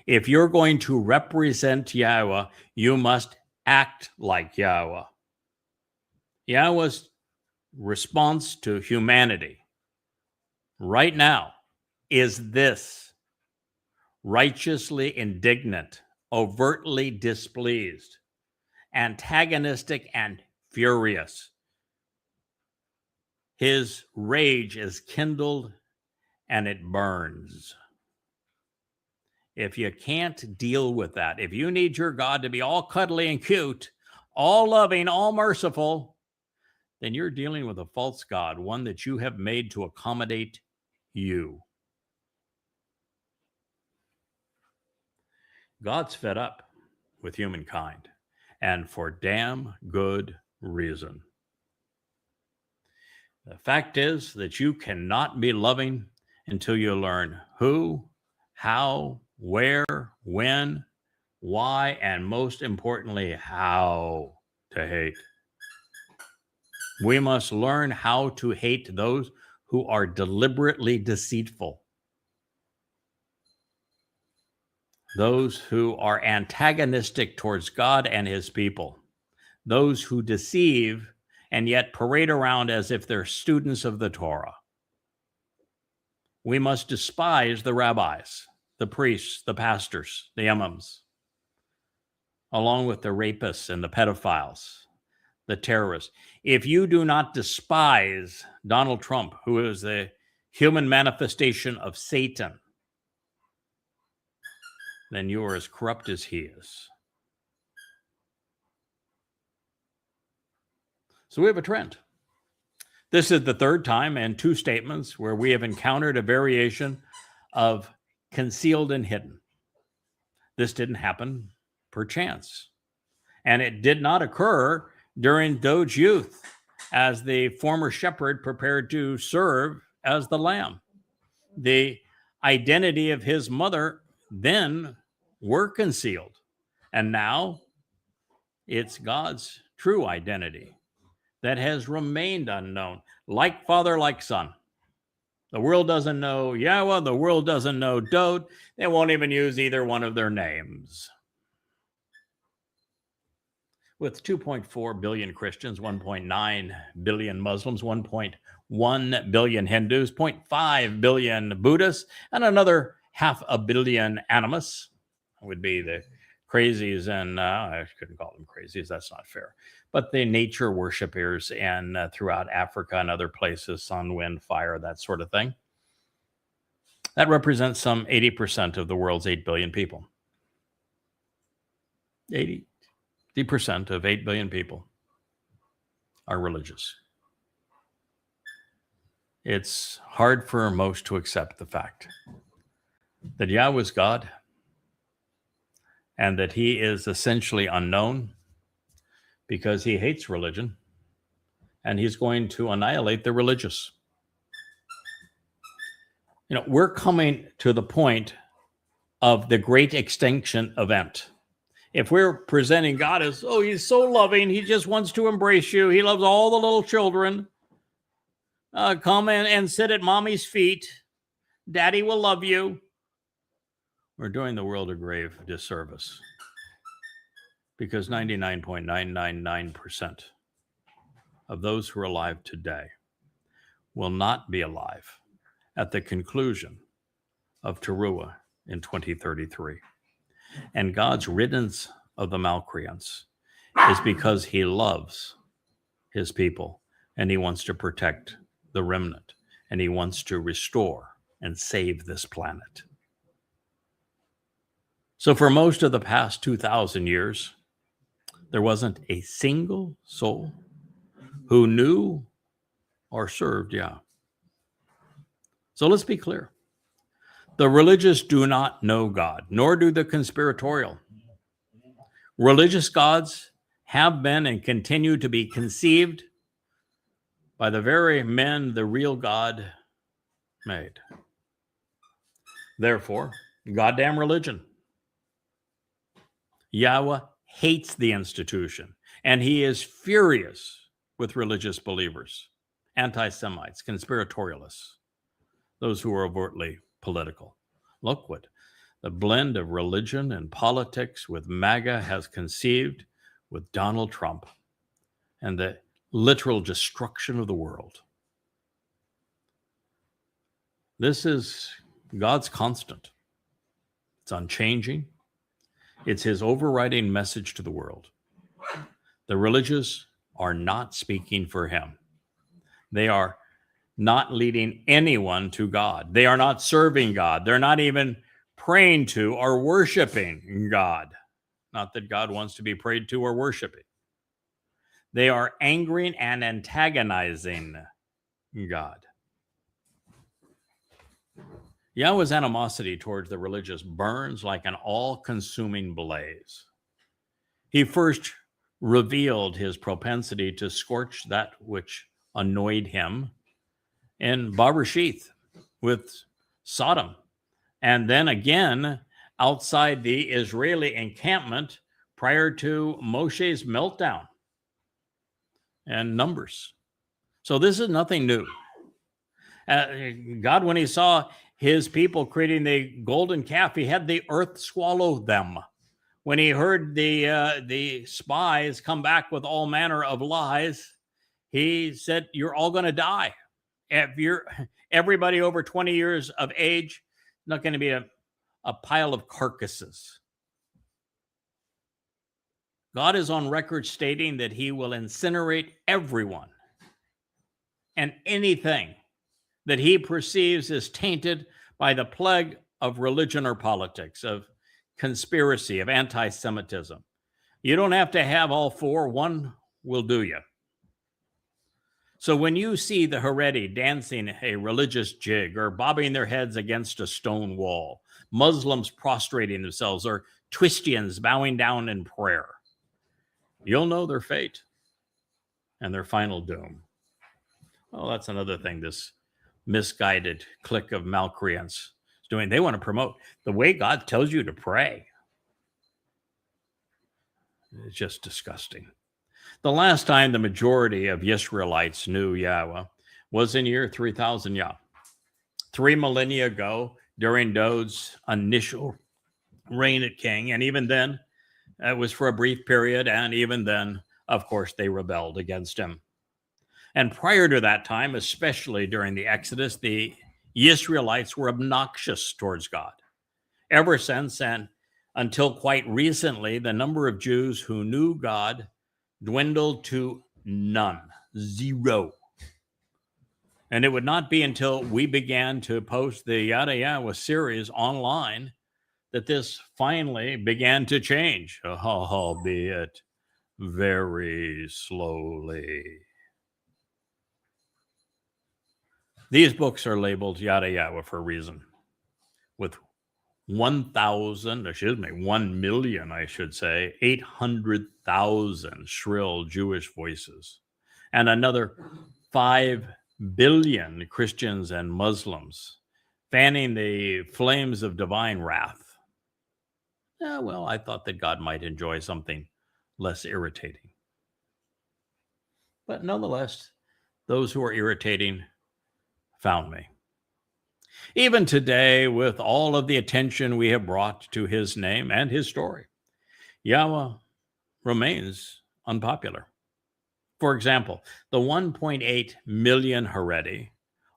If you're going to represent Yahweh, you must act like Yahweh. Yahweh's response to humanity right now is this: righteously indignant, overtly displeased, antagonistic, and furious. His rage is kindled and it burns. If you can't deal with that, if you need your God to be all cuddly and cute, all loving, all merciful, then you're dealing with a false God, one that you have made to accommodate you. God's fed up with humankind, and for damn good reason. The fact is that you cannot be loving until you learn who, how, where, when, why, and most importantly, how to hate. We must learn how to hate those who are deliberately deceitful, those who are antagonistic towards God and his people, those who deceive and yet parade around as if they're students of the Torah. We must despise the rabbis, the priests, the pastors, the imams, along with the rapists and the pedophiles, the terrorists. If you do not despise Donald Trump, who is the human manifestation of Satan, then you are as corrupt as he is. So we have a trend. This is the third time in two statements where we have encountered a variation of concealed and hidden. This didn't happen per chance. And it did not occur during Dode's youth as the former shepherd prepared to serve as the lamb. The identity of his mother then were concealed. And now it's God's true identity that has remained unknown, like father, like son. The world doesn't know Yahweh. The world doesn't know Dode. They won't even use either one of their names. With 2.4 billion Christians, 1.9 billion Muslims, 1.1 billion Hindus, 0.5 billion Buddhists, and another 500 million animists, would be the crazies, and I couldn't call them crazies, that's not fair, but the nature worshipers and throughout Africa and other places, sun, wind, fire, that sort of thing. That represents some 80% of the world's 8 billion people. 80% of 8 billion people are religious. It's hard for most to accept the fact that Yahweh is God and that he is essentially unknown because he hates religion and he's going to annihilate the religious. You know, we're coming to the point of the great extinction event. If we're presenting God as, oh, he's so loving, he just wants to embrace you, he loves all the little children, Come in and sit at mommy's feet. Daddy will love you. We're doing the world a grave disservice because 99.999% of those who are alive today will not be alive at the conclusion of Teruah in 2033. And God's riddance of the Malcreants is because he loves his people and he wants to protect the remnant and he wants to restore and save this planet. So for most of the past 2,000 years, there wasn't a single soul who knew or served Yah. So let's be clear. The religious do not know God, nor do the conspiratorial. Religious gods have been and continue to be conceived by the very men the real God made. Therefore, goddamn religion. Yahweh hates the institution, and he is furious with religious believers, anti-Semites, conspiratorialists, those who are overtly political. Look what the blend of religion and politics with MAGA has conceived with Donald Trump and the literal destruction of the world. This is God's constant. It's unchanging. It's his overriding message to the world. The religious are not speaking for him. They are not leading anyone to God. They are not serving God. They're not even praying to or worshiping God. Not that God wants to be prayed to or worshiping. They are angering and antagonizing God. Yahweh's animosity towards the religious burns like an all-consuming blaze. He first revealed his propensity to scorch that which annoyed him in Barasheth with Sodom, and then again outside the Israeli encampment prior to Moshe's meltdown and Numbers. So this is nothing new. God, when he saw his people creating the golden calf, he had the earth swallow them. When he heard the spies come back with all manner of lies, he said, "You're all going to die. If you're everybody over 20 years of age, not going to be a pile of carcasses." God is on record stating that he will incinerate everyone and anything that he perceives as tainted by the plague of religion or politics, of conspiracy, of anti-Semitism. You don't have to have all four. One will do you. So when you see the Haredi dancing a religious jig or bobbing their heads against a stone wall, Muslims prostrating themselves, or Twistians bowing down in prayer, you'll know their fate and their final doom. Oh, that's another thing this misguided clique of malcreants is doing. They want to promote the way God tells you to pray. It's just disgusting. The last time the majority of Israelites knew Yahweh was in year 3000 Yah. 3 millennia ago, during David's initial reign as king. And even then, it was for a brief period. And even then, of course, they rebelled against him. And prior to that time, especially during the Exodus, the Israelites were obnoxious towards God. Ever since and until quite recently, the number of Jews who knew God dwindled to none, zero. And it would not be until we began to post the Yada Yahweh series online that this finally began to change, albeit very slowly. These books are labeled Yada Yahweh for a reason, with 800,000 shrill Jewish voices, and another 5 billion Christians and Muslims fanning the flames of divine wrath. Well, I thought that God might enjoy something less irritating. But nonetheless, those who are irritating found me. Even today, with all of the attention we have brought to his name and his story, Yahweh remains unpopular. For example, the 1.8 million Haredi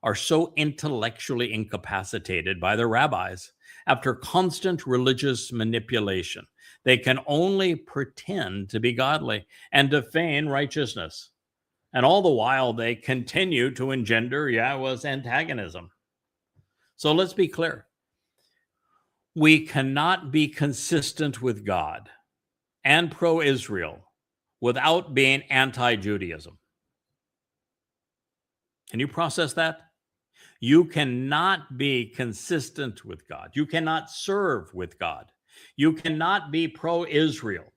are so intellectually incapacitated by their rabbis after constant religious manipulation. They can only pretend to be godly and to feign righteousness. And all the while, they continue to engender Yahweh's antagonism. So let's be clear. We cannot be consistent with God and pro-Israel without being anti-Judaism. Can you process that? You cannot be consistent with God. You cannot serve with God. You cannot be pro-Israel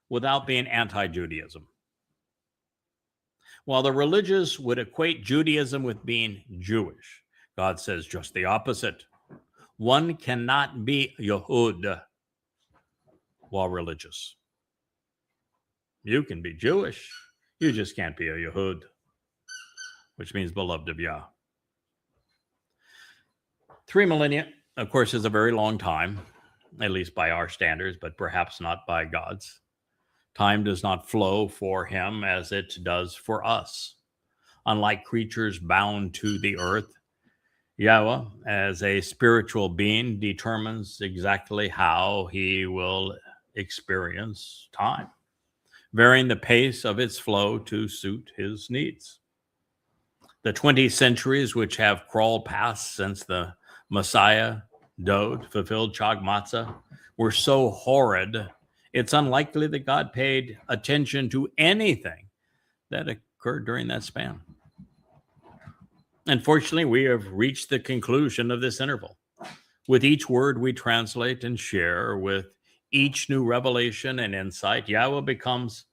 without being anti-Judaism. While the religious would equate Judaism with being Jewish, God says just the opposite. One cannot be Yehud while religious. You can be Jewish. You just can't be a Yehud, which means beloved of Yah. 3 millennia, of course, is a very long time, at least by our standards, but perhaps not by God's. Time does not flow for him as it does for us. Unlike creatures bound to the earth, Yahweh, as a spiritual being, determines exactly how he will experience time, varying the pace of its flow to suit his needs. The 20 centuries which have crawled past since the Messiah, Dode, fulfilled Chag Matzah, were so horrid, it's unlikely that God paid attention to anything that occurred during that span. Unfortunately, we have reached the conclusion of this interval. With each word we translate and share, with each new revelation and insight, Yahweh becomes,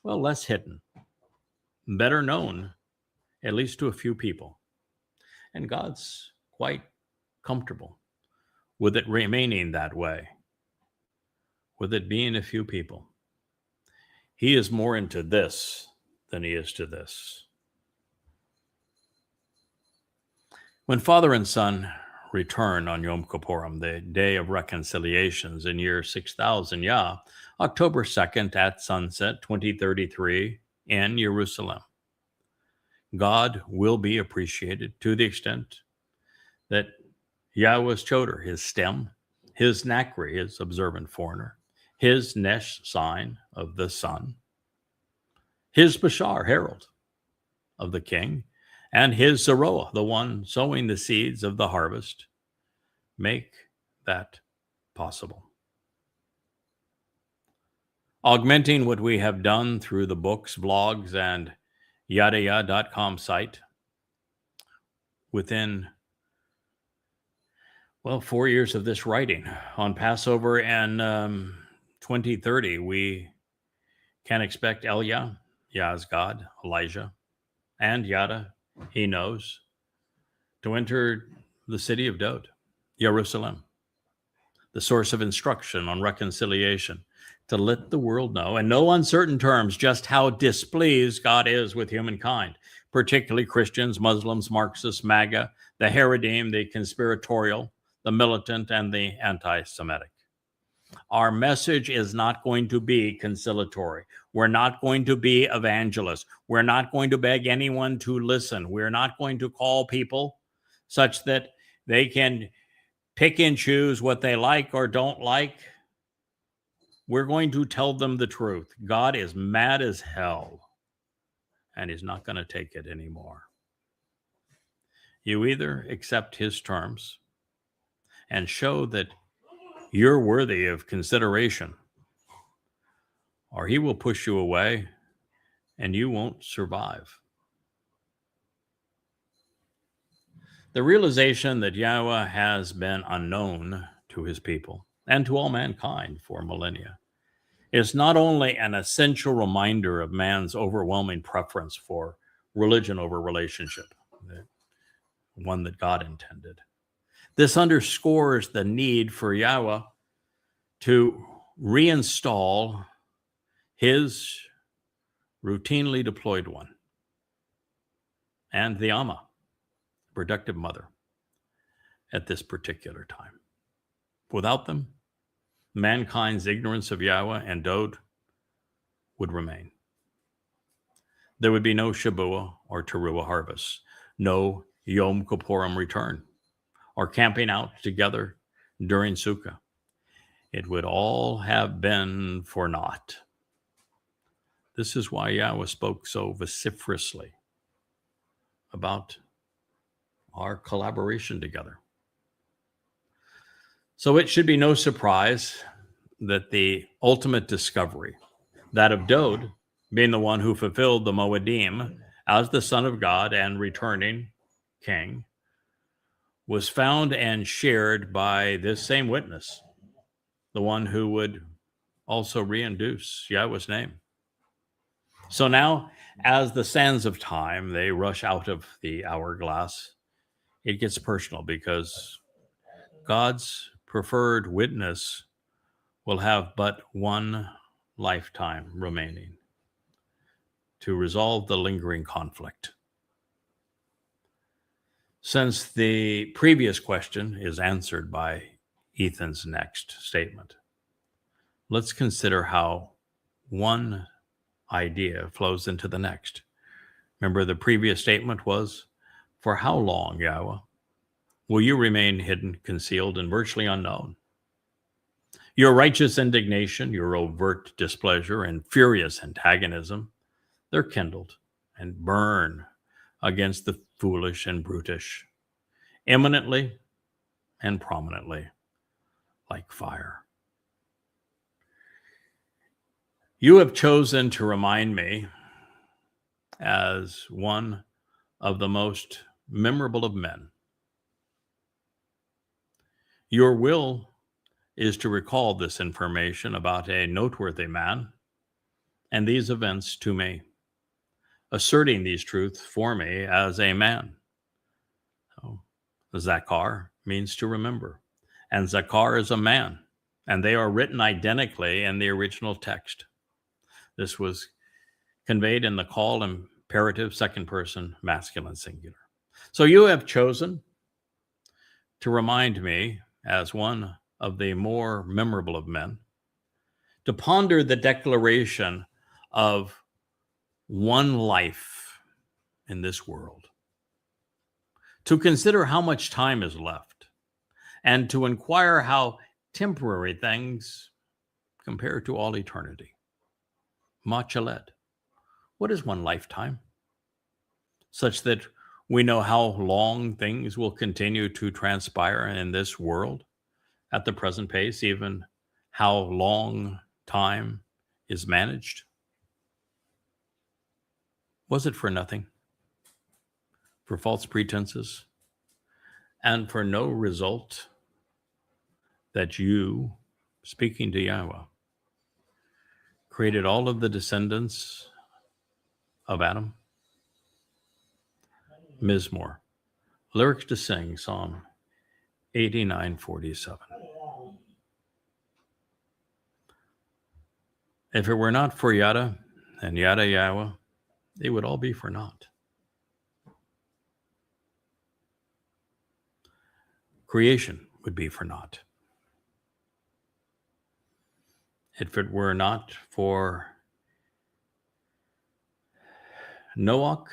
well, less hidden, better known, at least to a few people. And God's quite comfortable with it remaining that way, with it being a few people. He is more into this than he is to this. When Father and Son return on Yom Kippurim, the day of reconciliations in year 6000 Yah, October 2nd at sunset, 2033 in Jerusalem, God will be appreciated to the extent that Yahweh's Choder, his stem, his Nakri, his observant foreigner, his Nesh sign of the sun, his Bashar, herald of the king, and his Zeroah, the one sowing the seeds of the harvest, make that possible. Augmenting what we have done through the books, blogs, and yadaya.com site, within 4 years of this writing, on Passover and 2030, we can expect Elia, Yah's God, Elijah, and Yada, he knows, to enter the city of Dode, Jerusalem, the source of instruction on reconciliation, to let the world know, in no uncertain terms, just how displeased God is with humankind, particularly Christians, Muslims, Marxists, MAGA, the Haredim, the conspiratorial, the militant, and the anti-Semitic. Our message is not going to be conciliatory. We're not going to be evangelists. We're not going to beg anyone to listen. We're not going to call people such that they can pick and choose what they like or don't like. We're going to tell them the truth. God is mad as hell, and he's not going to take it anymore. You either accept his terms and show that you're worthy of consideration, or he will push you away and you won't survive. The realization that Yahweh has been unknown to his people and to all mankind for millennia is not only an essential reminder of man's overwhelming preference for religion over relationship, the one that God intended. This underscores the need for Yahweh to reinstall his routinely deployed one and the Amma, protective mother at this particular time. Without them, mankind's ignorance of Yahweh and Dode would remain. There would be no Shabuah or Teruah harvest, no Yom Kippurim return, or camping out together during Sukkah. It would all have been for naught. This is why Yahweh spoke so vociferously about our collaboration together. So it should be no surprise that the ultimate discovery, that of Dode being the one who fulfilled the Moedim as the Son of God and returning king, was found and shared by this same witness, the one who would also reintroduce Yahweh's name. So now, as the sands of time, they rush out of the hourglass, it gets personal because God's preferred witness will have but one lifetime remaining to resolve the lingering conflict. Since the previous question is answered by Ethan's next statement, let's consider how one idea flows into the next. Remember, the previous statement was, for how long, Yahweh, will you remain hidden, concealed, and virtually unknown? Your righteous indignation, your overt displeasure, and furious antagonism, they're kindled and burn against the foolish and brutish, eminently and prominently, like fire. You have chosen to remind me as one of the most memorable of men. Your will is to recall this information about a noteworthy man and these events to me, asserting these truths for me as a man. So, Zakar means to remember, and Zakar is a man, and they are written identically in the original text. This was conveyed in the call imperative second person masculine singular. So you have chosen to remind me as one of the more memorable of men to ponder the declaration of one life in this world, to consider how much time is left, and to inquire how temporary things compare to all eternity. Machalet, what is one lifetime? Such that we know how long things will continue to transpire in this world at the present pace, even how long time is managed. Was it for nothing? For false pretenses? And for no result that you, speaking to Yahweh, created all of the descendants of Adam? Mizmor, lyrics to sing, Psalm 89:47. If it were not for Yada and Yada Yahweh, they would all be for naught. Creation would be for naught. If it were not for Noach,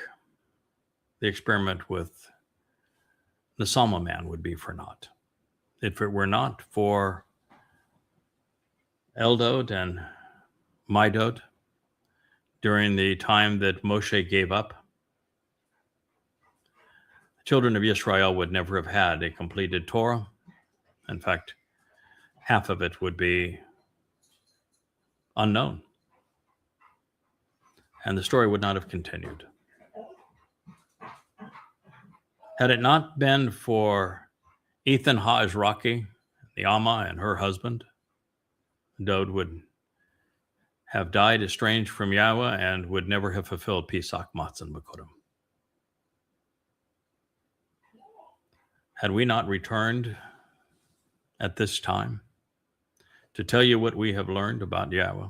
the experiment with the Sama man would be for naught. If it were not for Eldod and Midod during the time that Moshe gave up, the children of Israel would never have had a completed Torah. In fact, half of it would be unknown, and the story would not have continued. Had it not been for Ethan Ha'azraki, the Amma, and her husband, Dode would have died estranged from Yahweh and would never have fulfilled Pesach Matzah Bekurim. Had we not returned at this time to tell you what we have learned about Yahweh,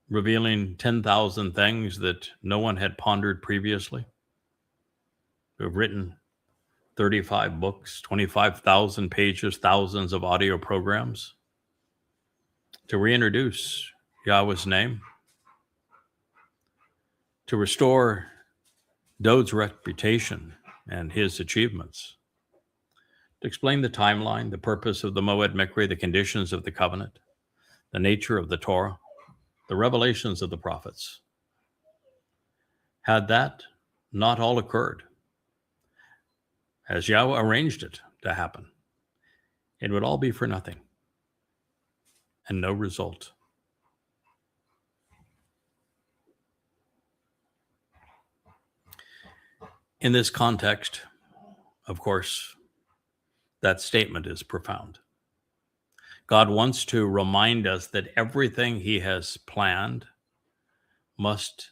revealing 10,000 things that no one had pondered previously, who have written 35 books, 25,000 pages, thousands of audio programs, to reintroduce Yahweh's name, to restore Dod's reputation and his achievements, to explain the timeline, the purpose of the Moed Mikri, the conditions of the covenant, the nature of the Torah, the revelations of the prophets. Had that not all occurred as Yahweh arranged it to happen, it would all be for nothing and no result. In this context, of course, that statement is profound. God wants to remind us that everything he has planned must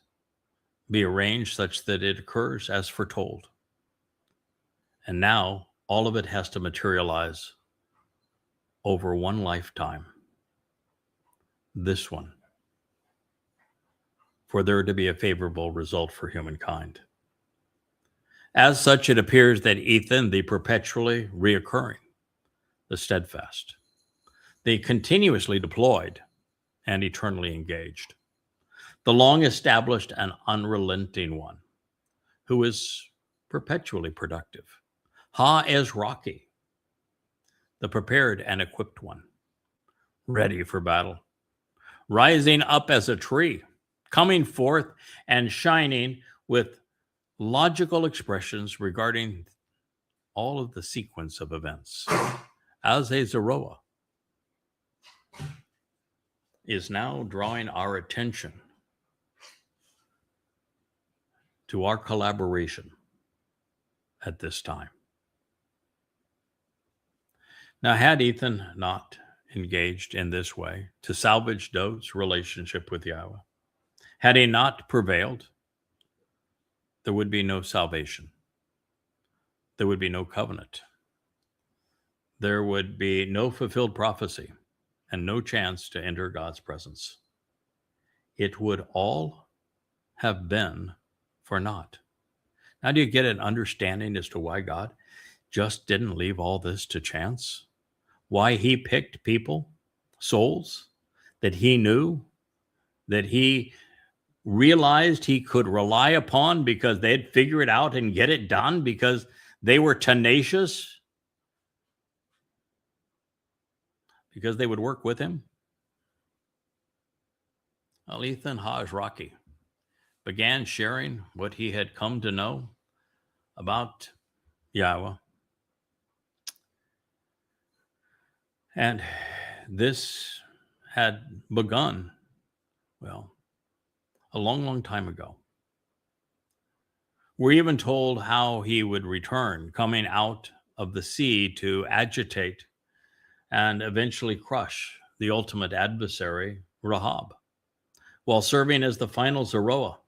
be arranged such that it occurs as foretold. And now all of it has to materialize over one lifetime, this one, for there to be a favorable result for humankind. As such, it appears that Ethan, the perpetually reoccurring, the steadfast, the continuously deployed and eternally engaged, the long established and unrelenting one, who is perpetually productive, Ha-ez-Rocky, the prepared and equipped one, ready for battle, rising up as a tree, coming forth and shining with logical expressions regarding all of the sequence of events, as a Zeroah, is now drawing our attention to our collaboration at this time. Now, had Ethan not engaged in this way to salvage Dod's relationship with Yahweh, had he not prevailed, there would be no salvation. There would be no covenant. There would be no fulfilled prophecy and no chance to enter God's presence. It would all have been for naught. Now, do you get an understanding as to why God just didn't leave all this to chance? Why he picked people, souls that he knew, that he realized he could rely upon because they'd figure it out and get it done because they were tenacious, because they would work with him? Well, Ethan Ha-ez-Rocky began sharing what he had come to know about Yahweh. And this had begun, well, a long, long time ago. We're even told how he would return, coming out of the sea to agitate and eventually crush the ultimate adversary, Rahab, while serving as the final Zeroah.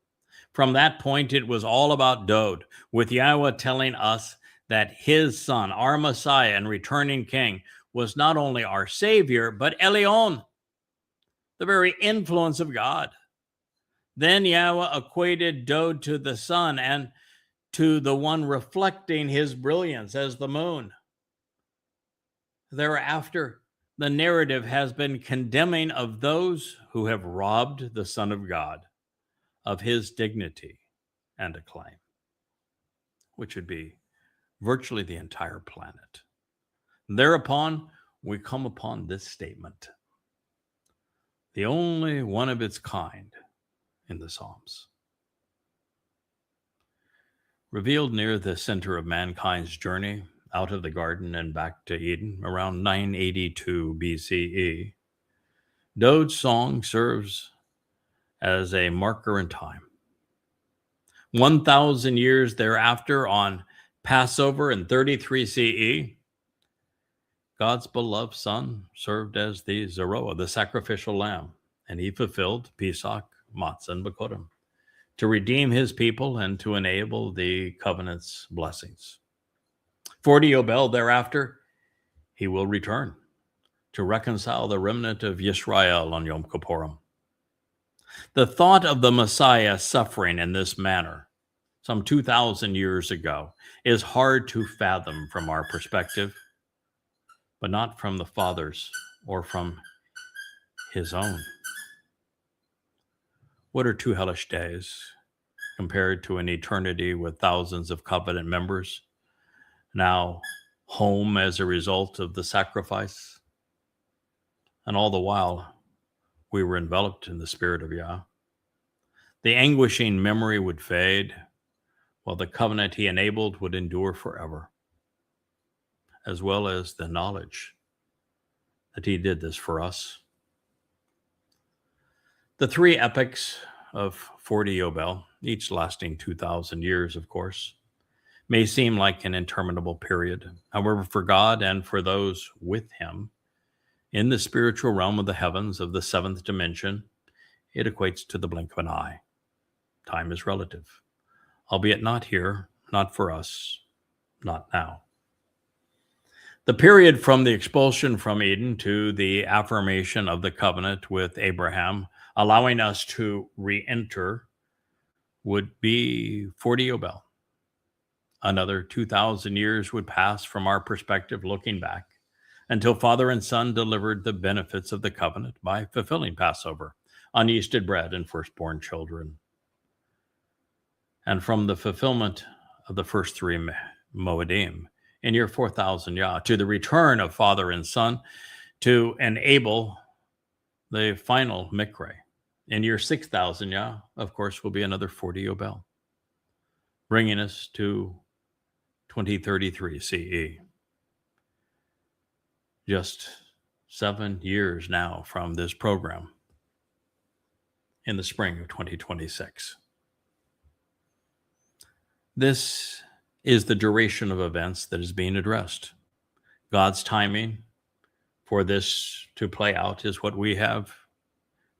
From that point, it was all about Dod, with Yahweh telling us that his son, our Messiah and returning king, was not only our Savior, but Elyon, the very influence of God. Then Yahweh equated Dod to the sun and to the one reflecting his brilliance as the moon. Thereafter, the narrative has been condemning of those who have robbed the Son of God of his dignity and acclaim, which would be virtually the entire planet. Thereupon, we come upon this statement, the only one of its kind in the Psalms. Revealed near the center of mankind's journey out of the garden and back to Eden around 982 BCE, Dod's song serves as a marker in time. 1,000 years thereafter, on Passover in 33 CE, God's beloved Son served as the Zeroah, the sacrificial lamb, and he fulfilled Pesach, Matzah, and Bakodim to redeem his people and to enable the covenant's blessings. 40 Yobel thereafter, he will return to reconcile the remnant of Yisrael on Yom Kippurim. The thought of the Messiah suffering in this manner some 2,000 years ago, is hard to fathom from our perspective, but not from the Father's or from his own. What are 2 hellish days compared to an eternity with thousands of covenant members, now home as a result of the sacrifice? And all the while, we were enveloped in the Spirit of Yah. The anguishing memory would fade, while the covenant he enabled would endure forever, as well as the knowledge that he did this for us. The 3 epochs of 40 Yobel, each lasting 2,000 years, of course, may seem like an interminable period. However, for God and for those with him, in the spiritual realm of the heavens of the 7th dimension, it equates to the blink of an eye. Time is relative, albeit not here, not for us, not now. The period from the expulsion from Eden to the affirmation of the covenant with Abraham, allowing us to re-enter, would be 40 Yobel. Another 2,000 years would pass from our perspective looking back, until Father and Son delivered the benefits of the covenant by fulfilling Passover, unyeasted bread, and firstborn children. And from the fulfillment of the first 3 Moedim in year 4,000 Yah, to the return of Father and Son to enable the final Mikre in year 6,000 Yah, of course, will be another 40 Yobel, bringing us to 2033 CE. Just 7 years now from this program in the spring of 2026. This is the duration of events that is being addressed. God's timing for this to play out is what we have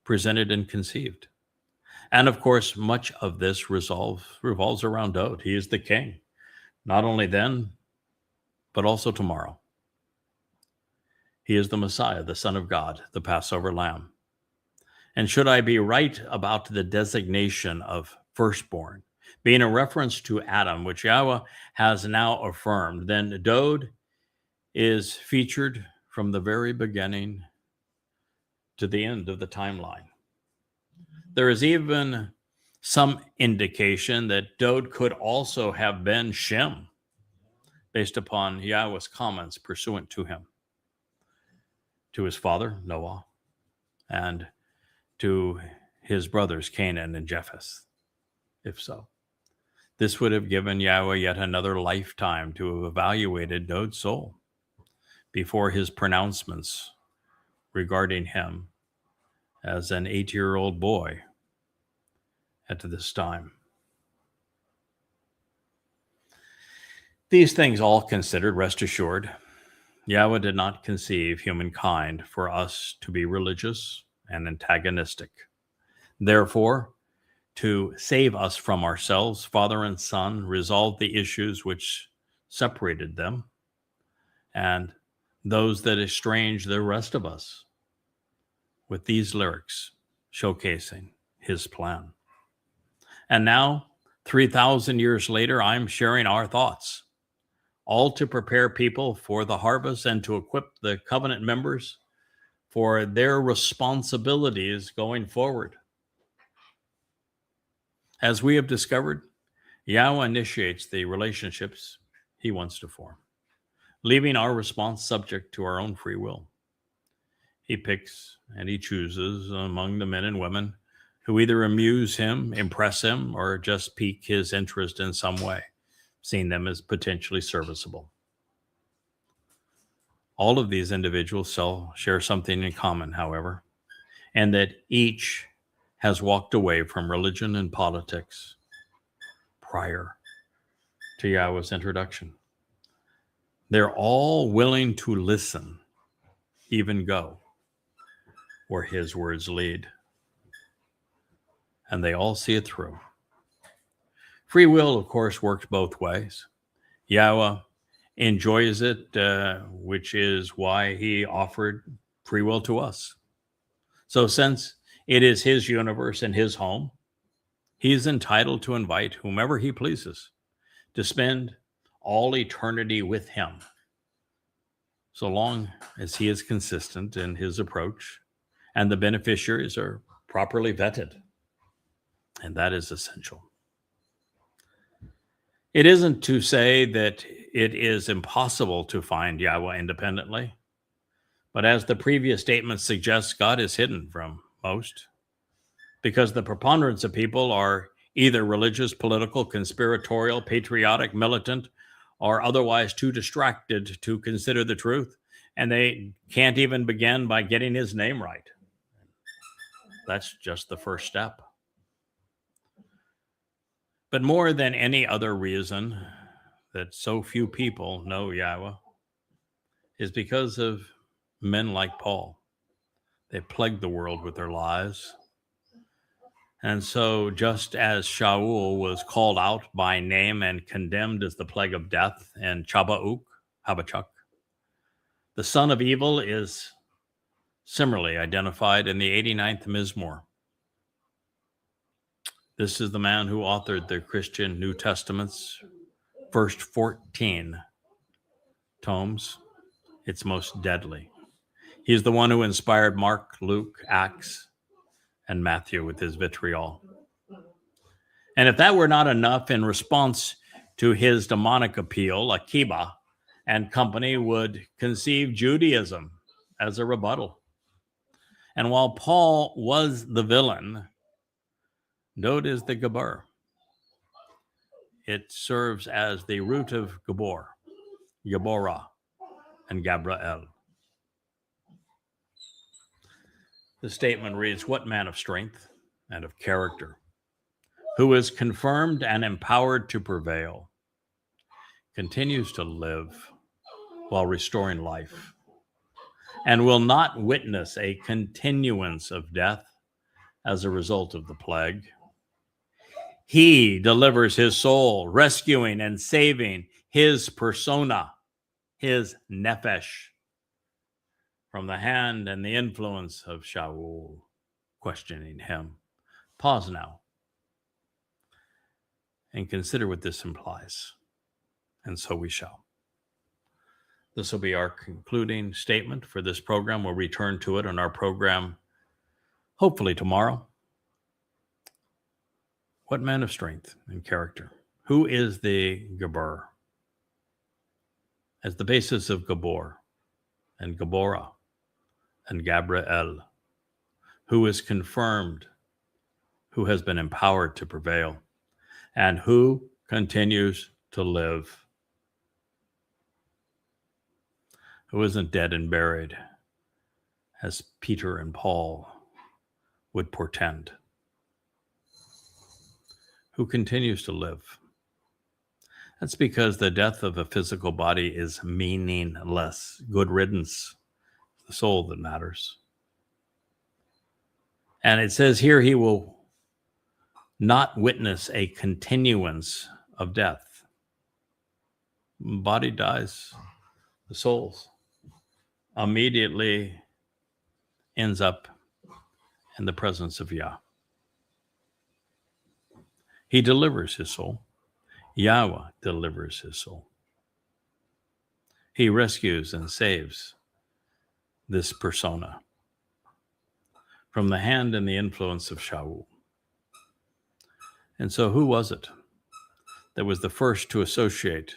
presented and conceived. And of course, much of this revolves around Dowd. He is the king, not only then, but also tomorrow. He is the Messiah, the Son of God, the Passover Lamb. And should I be right about the designation of firstborn being a reference to Adam, which Yahweh has now affirmed, then Dowd is featured from the very beginning to the end of the timeline. There is even some indication that Dowd could also have been Shem, based upon Yahweh's comments pursuant to him, to his father, Noah, and to his brothers, Canaan and Japheth, if so. This would have given Yahweh yet another lifetime to have evaluated Dowd's soul before his pronouncements regarding him as an 8-year-old boy at this time. These things all considered, rest assured, Yahweh did not conceive humankind for us to be religious and antagonistic. Therefore, to save us from ourselves, Father and Son resolved the issues which separated them and those that estranged the rest of us, with these lyrics showcasing his plan. And now, 3,000 years later, I'm sharing our thoughts, all to prepare people for the harvest and to equip the covenant members for their responsibilities going forward. As we have discovered, Yahweh initiates the relationships he wants to form, leaving our response subject to our own free will. He picks and he chooses among the men and women who either amuse him, impress him, or just pique his interest in some way, seeing them as potentially serviceable. All of these individuals share something in common, however, and that each has walked away from religion and politics prior to Yahweh's introduction. They're all willing to listen, even go where his words lead. And they all see it through. Free will, of course, works both ways. Yahweh enjoys it, which is why he offered free will to us. So since it is his universe and his home, He is entitled to invite whomever he pleases to spend all eternity with him, so long as he is consistent in his approach and the beneficiaries are properly vetted. And that is essential. It isn't to say that it is impossible to find Yahweh independently, but as the previous statement suggests, God is hidden from most because the preponderance of people are either religious, political, conspiratorial, patriotic, militant, or otherwise too distracted to consider the truth. And they can't even begin by getting his name right. That's just the first step. But more than any other reason that so few people know Yahweh is because of men like Paul. They plagued the world with their lies. And so just as Shaul was called out by name and condemned as the plague of death in Habakkuk, the son of evil is similarly identified in the 89th Mizmor. This is the man who authored the Christian New Testament's first 14 tomes. It's most deadly. He's the one who inspired Mark, Luke, Acts, and Matthew with his vitriol. And if that were not enough, in response to his demonic appeal, Akiba and company would conceive Judaism as a rebuttal. And while Paul was the villain, Dod is the Gabor. It serves as the root of Gabor, Gaborah, and Gabriel. The statement reads, "What man of strength and of character, who is confirmed and empowered to prevail, continues to live while restoring life, and will not witness a continuance of death as a result of the plague. He delivers his soul, rescuing and saving his persona, his nephesh, from the hand and the influence of Shaul, questioning him." Pause now and consider what this implies. And so we shall. This will be our concluding statement for this program. We'll return to it on our program, hopefully tomorrow. What man of strength and character? Who is the Gabor? As the basis of Gabor and Gaborah and Gabriel, who is confirmed, who has been empowered to prevail, and who continues to live, who isn't dead and buried, as Peter and Paul would portend, who continues to live. That's because the death of a physical body is meaningless. Good riddance. The soul that matters. And it says here, he will not witness a continuance of death. Body dies, the soul immediately ends up in the presence of Yah. He delivers his soul. Yahweh delivers his soul. He rescues and saves this persona from the hand and the influence of Shaul. And so who was it that was the first to associate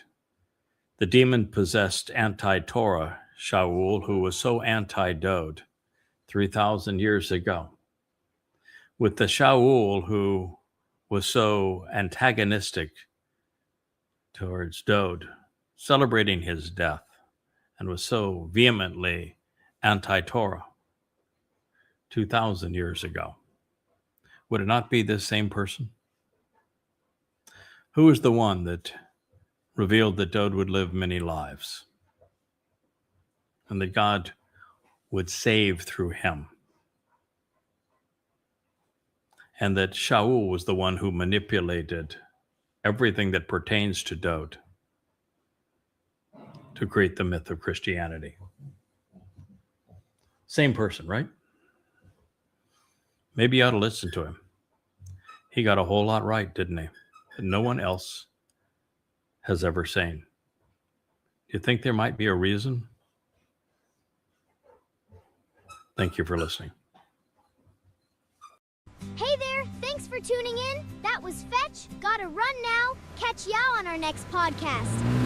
the demon-possessed anti-Torah Shaul, who was so anti-Dod 3,000 years ago, with the Shaul who was so antagonistic towards Dod, celebrating his death, and was so vehemently anti-Torah 2,000 years ago? Would it not be this same person? Who is the one that revealed that Dod would live many lives and that God would save through him? And that Shaul was the one who manipulated everything that pertains to Dod to create the myth of Christianity. Same person, right? Maybe you ought to listen to him. He got a whole lot right, didn't he? That no one else has ever seen. Do you think there might be a reason? Thank you for listening. Hey there, thanks for tuning in. That was Fetch. Gotta run now. Catch y'all on our next podcast.